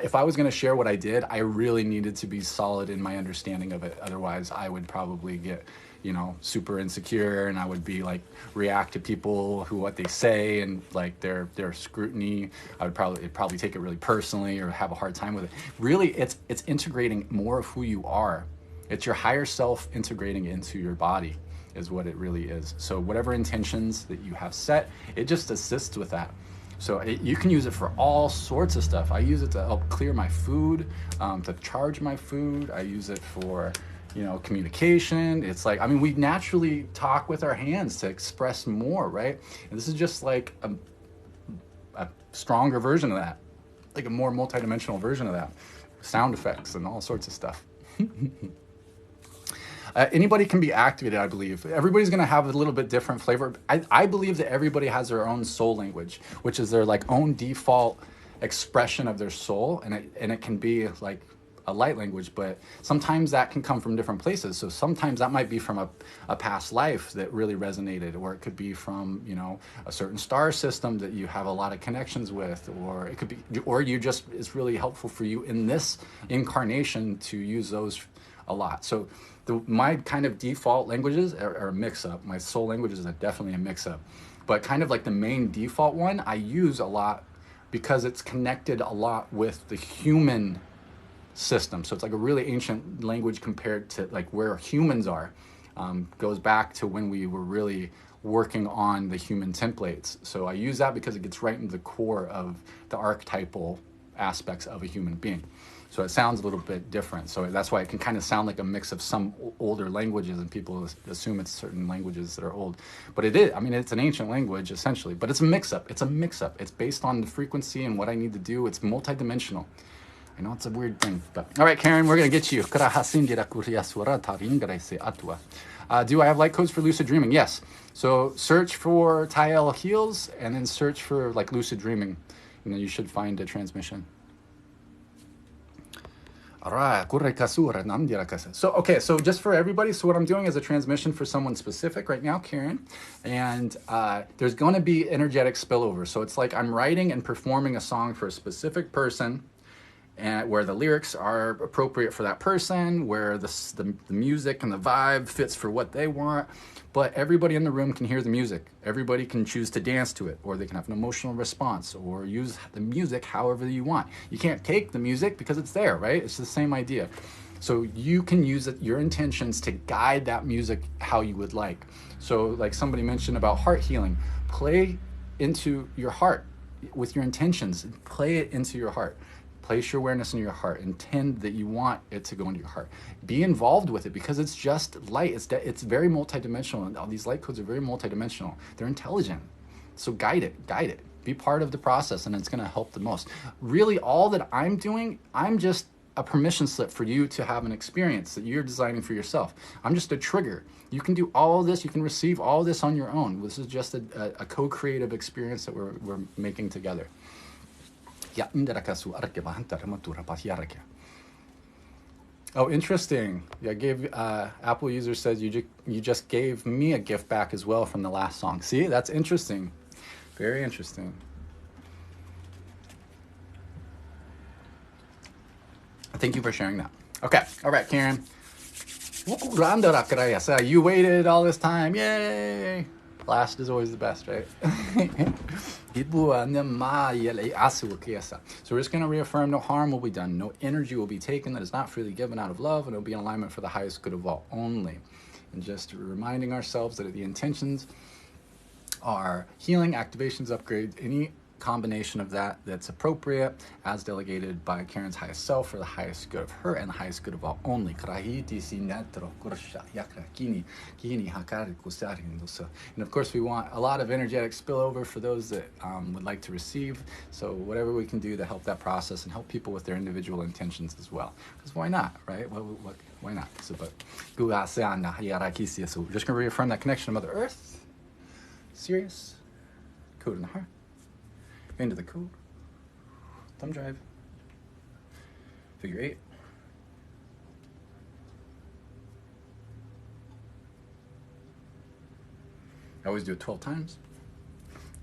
if I was going to share what I did, I really needed to be solid in my understanding of it. Otherwise, I would probably get, you know, super insecure, and I would be like react to people what they say and like their scrutiny. It'd probably take it really personally or have a hard time with it. Really, it's integrating more of who you are. It's your higher self integrating into your body is what it really is. So whatever intentions that you have set, it just assists with that. So you can use it for all sorts of stuff. I use it to help clear my food, to charge my food. I use it for, you know, communication. It's like, I mean, we naturally talk with our hands to express more, right? And this is just like a stronger version of that, like a more multidimensional version of that. Sound effects and all sorts of stuff. Anybody can be activated, I believe. Everybody's going to have a little bit different flavor. I believe that everybody has their own soul language, which is their like own default expression of their soul. And it can be like a light language, but sometimes that can come from different places. So sometimes that might be from a past life that really resonated, or it could be from, you know, a certain star system that you have a lot of connections with, or it could be, or you just, it's really helpful for you in this incarnation to use those a lot. So my kind of default languages are a mix-up. My soul languages are definitely a mix-up. But kind of like the main default one I use a lot because it's connected a lot with the human system. So it's like a really ancient language compared to like where humans are. Goes back to when we were really working on the human templates. So I use that because it gets right into the core of the archetypal aspects of a human being. So it sounds a little bit different. So that's why it can kind of sound like a mix of some older languages, and people assume it's certain languages that are old. But it is, I mean, it's an ancient language essentially, but it's a mix-up. It's a mix-up. It's based on the frequency and what I need to do. It's multidimensional. I know it's a weird thing, but all right, Karen, we're going to get you. Do I have light codes for lucid dreaming? Yes. So search for Tyel Heals and then search for like lucid dreaming, and then you should find a transmission. So, okay, so just for everybody, so what I'm doing is a transmission for someone specific right now, Karen, and there's going to be energetic spillover. So it's like I'm writing and performing a song for a specific person, and where the lyrics are appropriate for that person, where the music and the vibe fits for what they want, but everybody in the room can hear the music. Everybody can choose to dance to it, or they can have an emotional response, or use the music however you want. You can't take the music because it's there, right? It's the same idea. So you can use your intentions to guide that music how you would like. So like somebody mentioned about heart healing, play into your heart with your intentions, play it into your heart. Place your awareness in your heart. Intend that you want it to go into your heart. Be involved with it because it's just light. It's very multidimensional. And all these light codes are very multidimensional. They're intelligent. So guide it. Be part of the process, and it's going to help the most. Really, all that I'm doing, I'm just a permission slip for you to have an experience that you're designing for yourself. I'm just a trigger. You can do all of this. You can receive all of this on your own. This is just a co-creative experience that we're making together. Oh, interesting. Yeah, Apple user says you just gave me a gift back as well from the last song. See, that's interesting. Very interesting. Thank you for sharing that. Okay, all right, Karen. You waited all this time. Yay! Last is always the best, right? So we're just going to reaffirm no harm will be done. No energy will be taken that is not freely given out of love, and it will be in alignment for the highest good of all only. And just reminding ourselves that the intentions are healing, activations, upgrades, any combination of that's appropriate as delegated by Karen's highest self for the highest good of her and the highest good of all only. And of course we want a lot of energetic spillover for those that would like to receive. So whatever we can do to help that process and help people with their individual intentions as well. Because why not, right? Why not? So we're just going to reaffirm that connection to Mother Earth. Serious. Code in the heart. Into the code. Thumb drive. Figure 8. I always do it 12 times.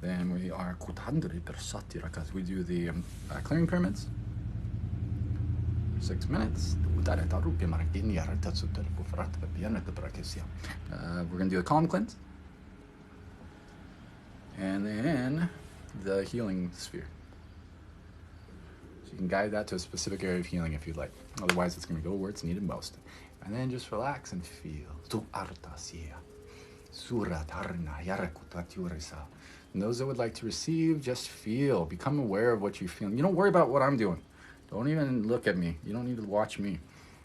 Then we are because we do the clearing pyramids. 6 minutes. We're going to do a calm cleanse. And then the healing sphere. So you can guide that to a specific area of healing if you'd like. Otherwise, it's going to go where it's needed most. And then just relax and feel. And those that would like to receive, just feel. Become aware of what you're feeling. You don't worry about what I'm doing. Don't even look at me. You don't need to watch me.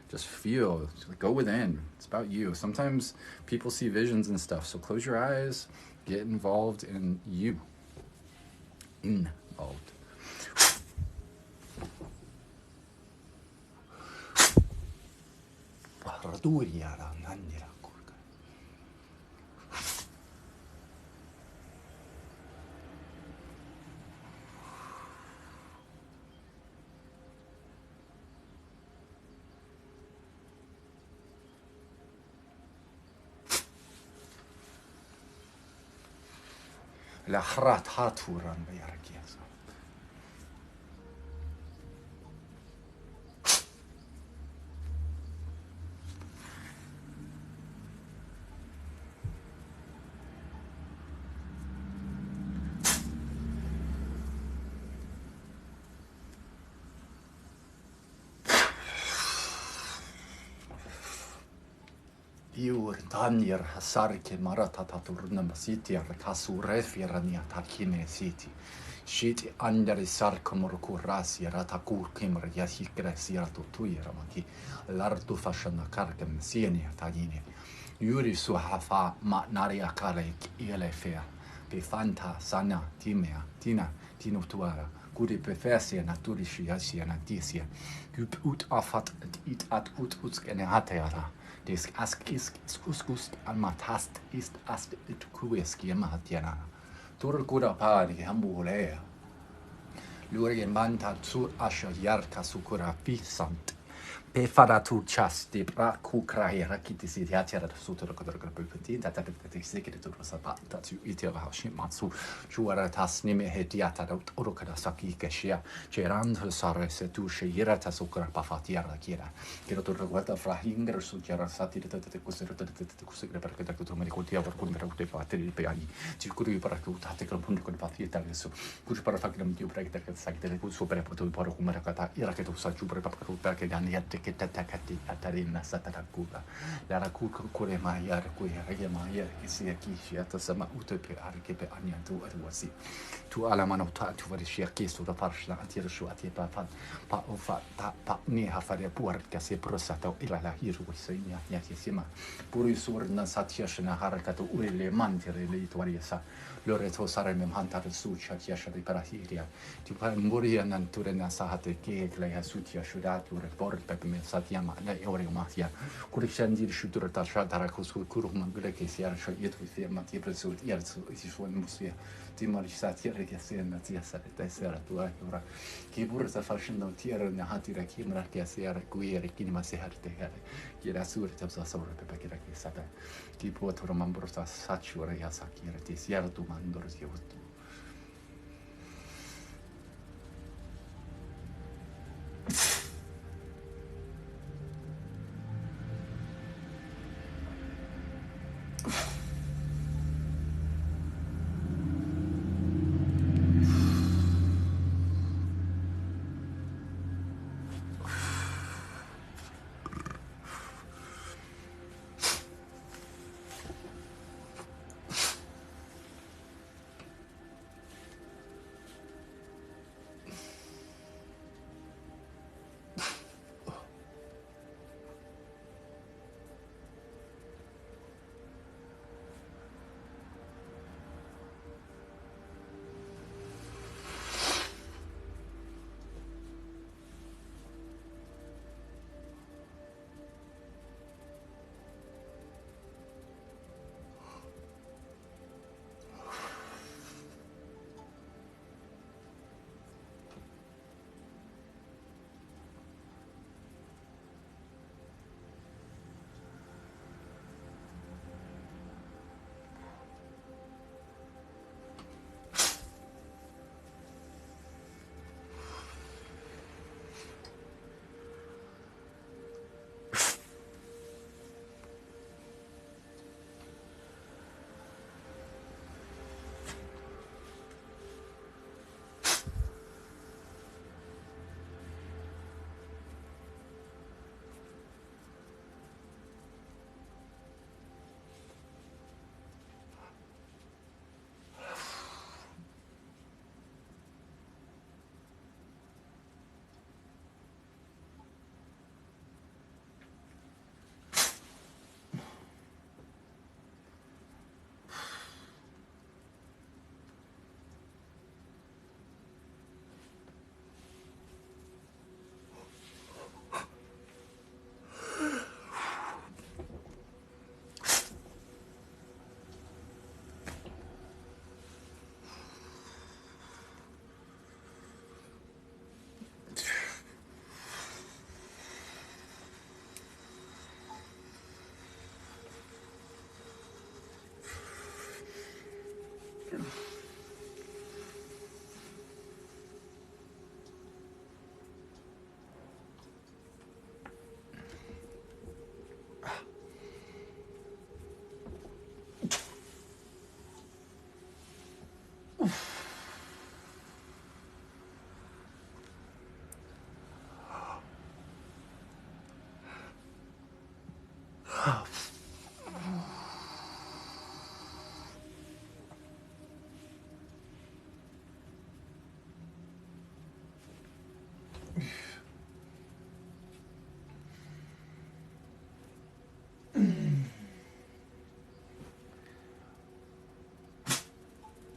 Just feel. Go within. It's about you. Sometimes people see visions and stuff. So close your eyes. Get involved in you. Involved. La hrat haturan bayarakiasa. Iur Daniel Hasarke Maratataturna Masiti Kasure Firania Takine City. Shiti Andari Sarkomurkurasi Ratakur Kimr Yasikresiatu Tuiramaki Lartu Fashana Karkem Sieni Tagine. Yuri Suhafa Naria Karek Ilefea. Befanta Sana Timea Tina Tinutuara. Guri Befesia Naturishi Yasia Natisia. Gup ut afat it at ut utskenehateara. Des askis skuskus almatast ist ast it kueski mahatiana. Turgura pari hambulea. Lurien manta sur asha yarka sukura fisant. Pefaratur chasti pra kukraira kitisi yatera sutur kodorga pulpentin that the secret to sapata to itera shimatsu chuara tasnime hetiata urukada saki keshia cherand sare se tu shirata sukra pafatiara kira kiro to guarda fra hinger su chiara sati te kusere perché da tutto me conti aver con te fate di peani ci curi per che utate con punto con pazieta adesso curi per fare che non ti prego perché sai che tu super potuto poro come rakata ira che tu sa giù perché danni che tatakati atarina satarakuga la rakuka kure maya kuya rege maya isia kishi atasama utopi arkepe anyantu arwasi tu ala manota tu varishia kisu da parshla atira shu atipa pa ofa pa ni hafare puarka se prosata ila la hiru wisinya yatisima puri surna satyashna harakatu urile mantire le twariasa Loreto saremem hantar sucha tiashari parahiria ti pamuria nanturena sahate ke la sutia shudatu report pepme satyama la ore matia kurichandir shudur tashadara kusu kuruma greke sia sho yetu sia matia presut yersu isi suon musia ti marisati reke sia natia sarete sera tua ora ki burza fashion tiera na hatira kimra ke sia kuire kinima se harte hare ki rasur tabsa sawra pepe ke sata ki potro mambrosa sachura yasakira ti sia tu mandor sia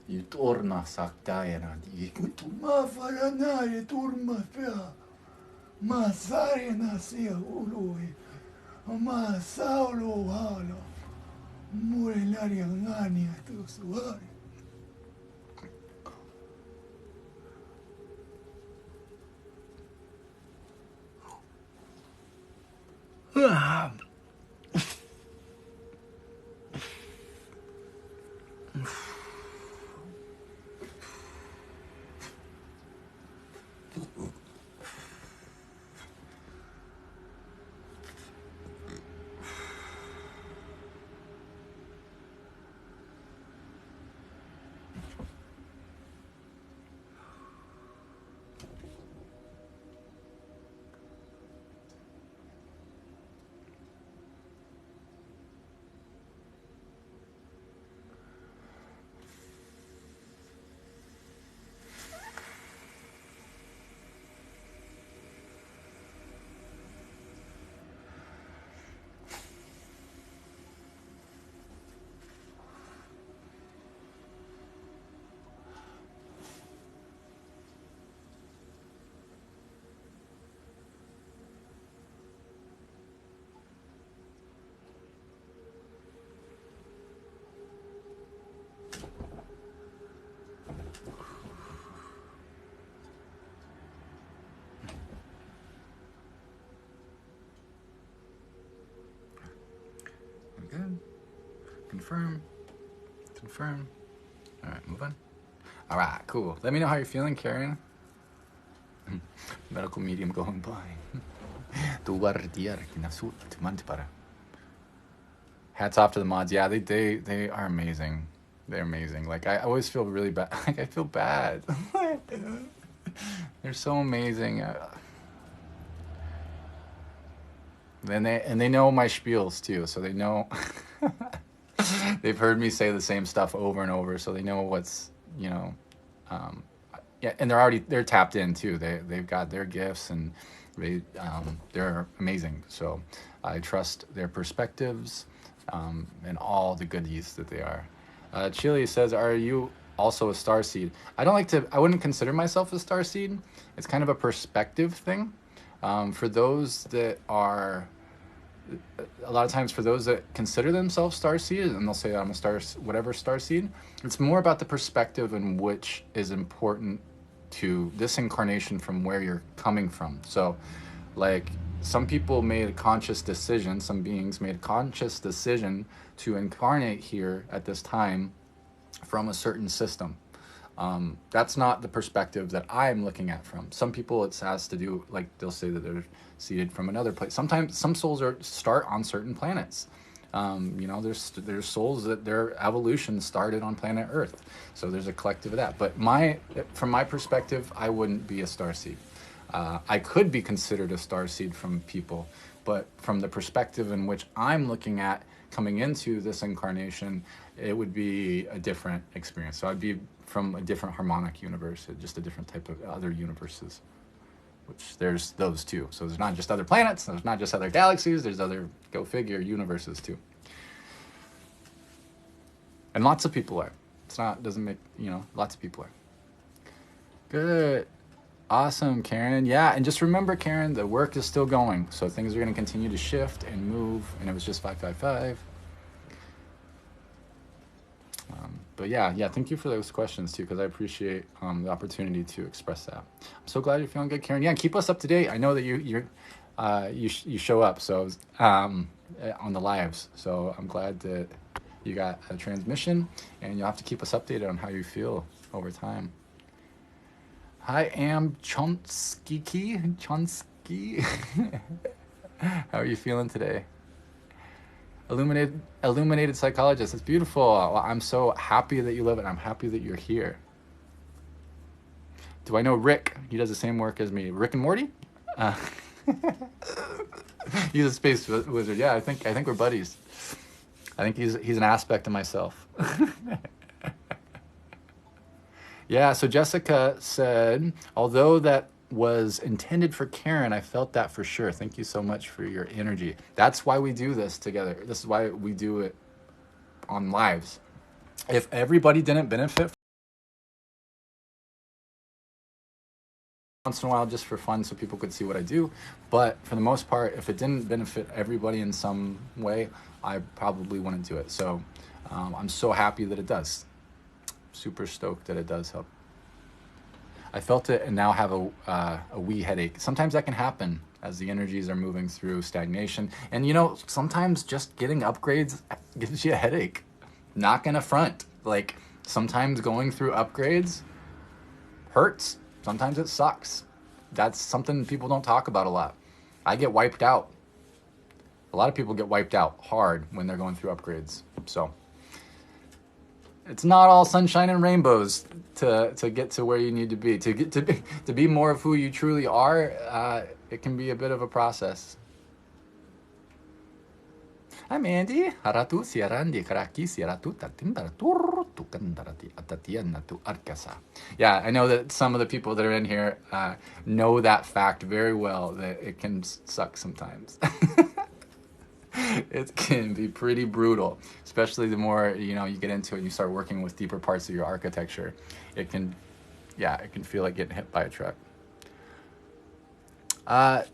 You torna saktajana. Ma faranare turma pea. Ma sarena siaului. Ma saulo hala. Mure l'aria ngania tu suare. Good. Confirm. Confirm. All right, move on. All right, cool. Let me know how you're feeling, Karen. Medical medium going by. Hats off to the mods. Yeah, they are amazing. They're amazing. Like, I always feel really bad. Like, I feel bad. They're so amazing. And they know my spiels too, so they know. They've heard me say the same stuff over and over, so they know what's, yeah, and they're tapped in too. They've got their gifts, and they're amazing. So I trust their perspectives, and all the goodies that they are. Chili says, "Are you also a starseed?" I wouldn't consider myself a starseed. It's kind of a perspective thing. For those that are, a lot of times for those that consider themselves starseed, and they'll say, I'm a starseed, it's more about the perspective in which is important to this incarnation from where you're coming from. So, like, some people made a conscious decision, some beings made a conscious decision to incarnate here at this time from a certain system. That's not the perspective that I'm looking at from. Some people, it has to do, like, they'll say that they're seeded from another place. Sometimes some souls start on certain planets. There's souls that their evolution started on planet Earth. So there's a collective of that. But from my perspective, I wouldn't be a starseed. I could be considered a starseed from people, but from the perspective in which I'm looking at coming into this incarnation, it would be a different experience. So I'd be from a different harmonic universe, just a different type of other universes, which there's those too. So there's not just other planets, there's not just other galaxies, there's other, go figure, universes too. And lots of people are. Doesn't make, lots of people are. Good. Awesome, Karen. Yeah, and just remember, Karen, the work is still going. So things are going to continue to shift and move, and it was just 555. But yeah, thank you for those questions too, because I appreciate the opportunity to express that. I'm so glad you're feeling good, Karen. Yeah, keep us up to date. I know that you show up on the lives, so I'm glad that you got a transmission, and you'll have to keep us updated on how you feel over time. Hi, Am Chonsky. How are you feeling today? Illuminated psychologist. It's beautiful. Well, I'm so happy that you live it. I'm happy that you're here. Do I know Rick? He does the same work as me. Rick and Morty? He's a space wizard. Yeah, I think we're buddies. I think he's an aspect of myself. Yeah, so Jessica said, although that was intended for Karen, I felt that for sure. Thank you so much for your energy. That's why we do this together. This is why we do it on lives. If everybody didn't benefit once in a while just for fun so people could see what I do, but for the most part, if it didn't benefit everybody in some way, I probably wouldn't do it. So I'm so happy that it does. Super stoked that it does help. I felt it and now have a wee headache. Sometimes that can happen as the energies are moving through stagnation. And you know, sometimes just getting upgrades gives you a headache. Not gonna front. Like, sometimes going through upgrades hurts. Sometimes it sucks. That's something people don't talk about a lot. I get wiped out. A lot of people get wiped out hard when they're going through upgrades. So it's not all sunshine and rainbows to get to where you need to be. To be more of who you truly are, it can be a bit of a process. Hi, Mandy. Haratu siarandi karaki siaratu tatimbaratu tukandarati atatianatu arkasa. Yeah, I know that some of the people that are in here know that fact very well, that it can suck sometimes. It can be pretty brutal, especially the more you get into it and you start working with deeper parts of your architecture. It can feel like getting hit by a truck.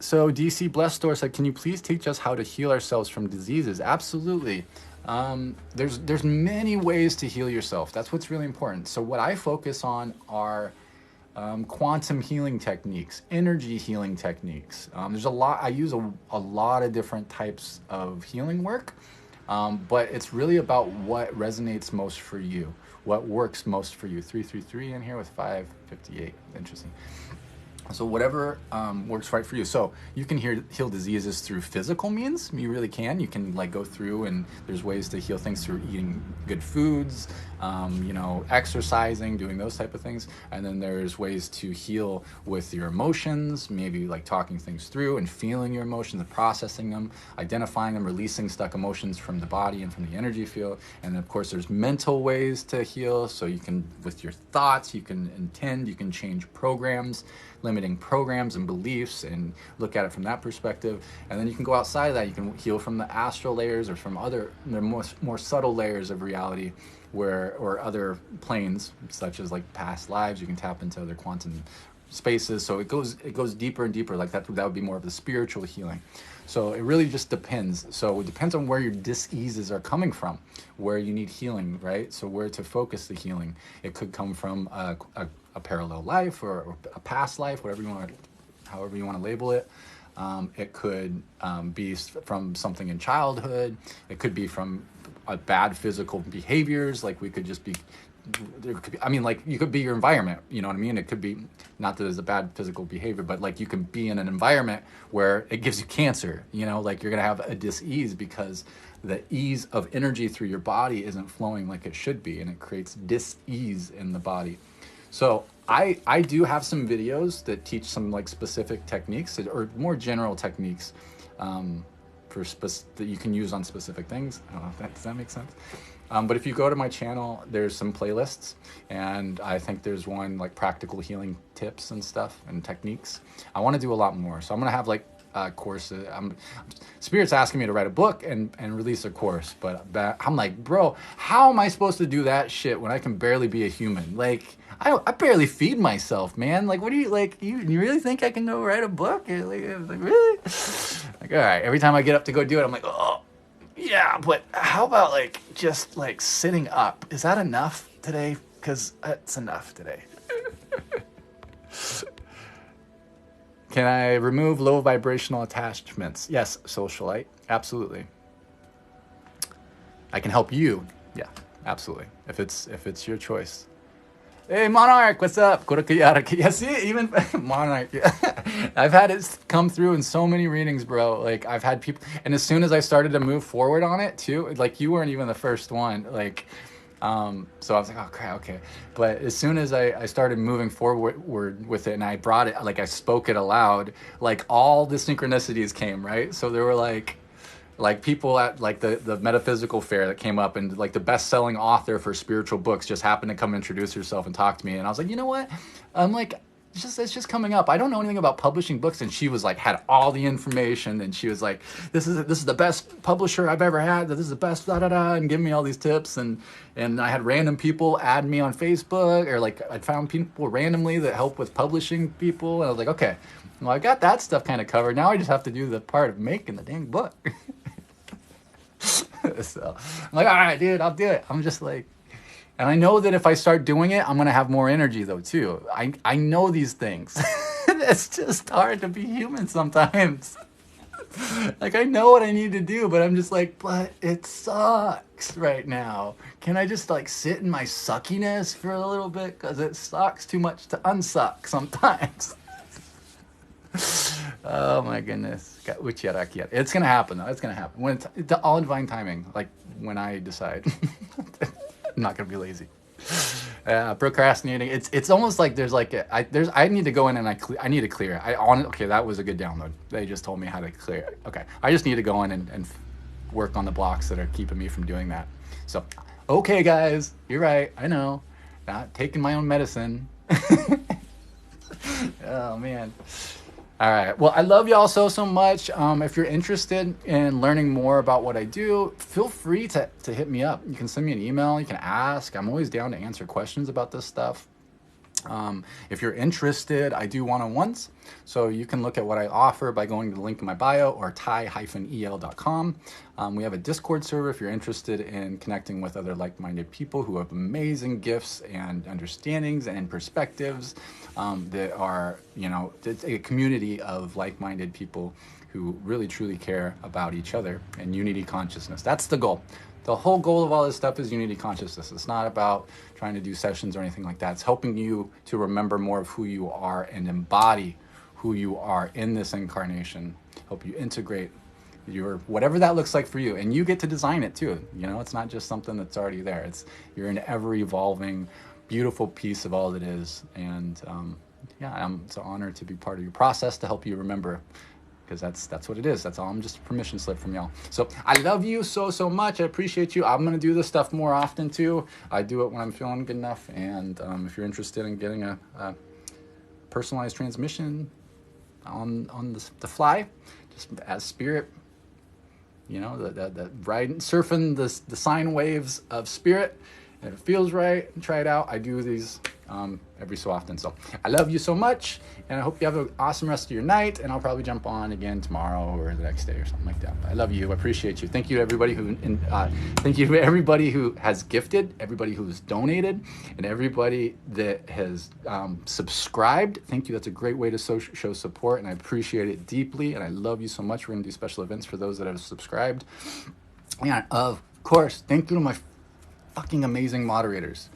So DC Blessed Store said, can you please teach us how to heal ourselves from diseases? Absolutely. There's many ways to heal yourself. That's what's really important. So what I focus on are quantum healing techniques, energy healing techniques. There's a lot. I use a lot of different types of healing work, but it's really about what resonates most for you, what works most for you. 333 in here with 558. Interesting. So whatever works right for you. So you can heal diseases through physical means. You really can. You can go through, and there's ways to heal things through eating good foods, exercising, doing those type of things. And then there's ways to heal with your emotions, maybe talking things through and feeling your emotions and processing them, identifying them, releasing stuck emotions from the body and from the energy field. And then of course there's mental ways to heal. So you can, with your thoughts, you can intend, you can change programs, limiting programs and beliefs, and look at it from that perspective. And then you can go outside of that. You can heal from the astral layers or from other more subtle layers of reality, or other planes, such as past lives. You can tap into other quantum spaces. So it goes deeper and deeper. That would be more of the spiritual healing. So it really just depends. So it depends on where your dis-eases are coming from, where you need healing, right? So where to focus the healing. It could come from a parallel life or a past life, however you want to label it. It could be from something in childhood. It could be from bad physical behaviors. We could just be, you could be your environment, you know what I mean? It could be, not that it's a bad physical behavior, but you can be in an environment where it gives you cancer, you're going to have a dis-ease because the ease of energy through your body isn't flowing like it should be, and it creates dis-ease in the body. So I do have some videos that teach some specific techniques or more general techniques that you can use on specific things. I don't know if does that make sense? But if you go to my channel, there's some playlists, and I think there's one practical healing tips and stuff and techniques. I want to do a lot more, so I'm gonna have courses. Spirit's asking me to write a book and release a course, but I'm bro, how am I supposed to do that shit when I can barely be a human? I barely feed myself, man. What do you you really think I can go write a book? Really? All right, every time I get up to go do it, I'm oh yeah, but how about just sitting up? Is that enough today? Because it's enough today. Can I remove low vibrational attachments? Yes, socialite, absolutely. I can help you. Yeah, absolutely. If it's your choice. Hey, Monarch, what's up? Yeah, see, even Monarch. Yeah. I've had it come through in so many readings, bro. I've had people, and as soon as I started to move forward on it too, you weren't even the first one. So I was like, oh crap, okay. But as soon as I started moving forward with it, and I brought it, like I spoke it aloud, like all the synchronicities came, right? So there were like people at like the metaphysical fair that came up, and like the best-selling author for spiritual books just happened to come introduce herself and talk to me, and I was like, you know what, I'm like, it's just coming up. I don't know anything about publishing books, and she was like, had all the information, and she was like, this is the best publisher I've ever had. This is the best, da da da, and giving me all these tips, and I had random people add me on Facebook, or like I found people randomly that help with publishing people, and I was like, okay, well I got that stuff kind of covered. Now I just have to do the part of making the dang book. So I'm like, all right, dude, I'll do it. I'm just like, and I know that if I start doing it, I'm going to have more energy though, too. I know these things. It's just hard to be human sometimes. Like, I know what I need to do, but I'm just like, but it sucks right now. Can I just like sit in my suckiness for a little bit? Because it sucks too much to unsuck sometimes. Oh my goodness. It's going to happen though. It's going to happen. When it's all in divine timing, like when I decide. I'm not gonna be lazy. Procrastinating. It's almost like there's like I need to go in and I need to clear. Okay, that was a good download. They just told me how to clear it. Okay, I just need to go in and work on the blocks that are keeping me from doing that. So, okay, guys, you're right. I know, not taking my own medicine. Oh man. All right. Well, I love y'all so much. If you're interested in learning more about what I do, feel free to hit me up. You can send me an email. You can ask. I'm always down to answer questions about this stuff. If you're interested, I do one-on-ones. So you can look at what I offer by going to the link in my bio or tai-el.com. We have a Discord server if you're interested in connecting with other like-minded people who have amazing gifts and understandings and perspectives that are, it's a community of like-minded people who really truly care about each other and unity consciousness. That's the goal. The whole goal of all this stuff is unity consciousness. It's not about trying to do sessions or anything like that. It's helping you to remember more of who you are and embody who you are in this incarnation. Help you integrate your whatever that looks like for you, and you get to design it too. It's not just something that's already there. You're an ever evolving, beautiful piece of all that is. And it's an honor to be part of your process to help you remember. Because that's what it is. That's all. I'm just a permission slip from y'all. So I love you so much. I appreciate you. I'm gonna do this stuff more often too. I do it when I'm feeling good enough. And if you're interested in getting a personalized transmission on the fly, just as spirit, the riding, surfing the sine waves of spirit. And if it feels right, try it out. I do these every so often. So I love you so much, and I hope you have an awesome rest of your night, and I'll probably jump on again tomorrow or the next day or something like that. But I love you. I appreciate you. Thank you to everybody who has gifted, everybody who's donated, and everybody that has subscribed. Thank you. That's a great way to show support, and I appreciate it deeply, and I love you so much. We're going to do special events for those that have subscribed. And of course, thank you to my fucking amazing moderators.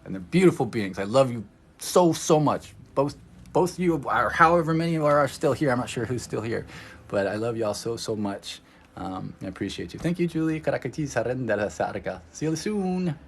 And they're beautiful beings. I love you so much. Both of you, or however many are still here. I'm not sure who's still here. But I love y'all so much. I appreciate you. Thank you, Julie. See you soon.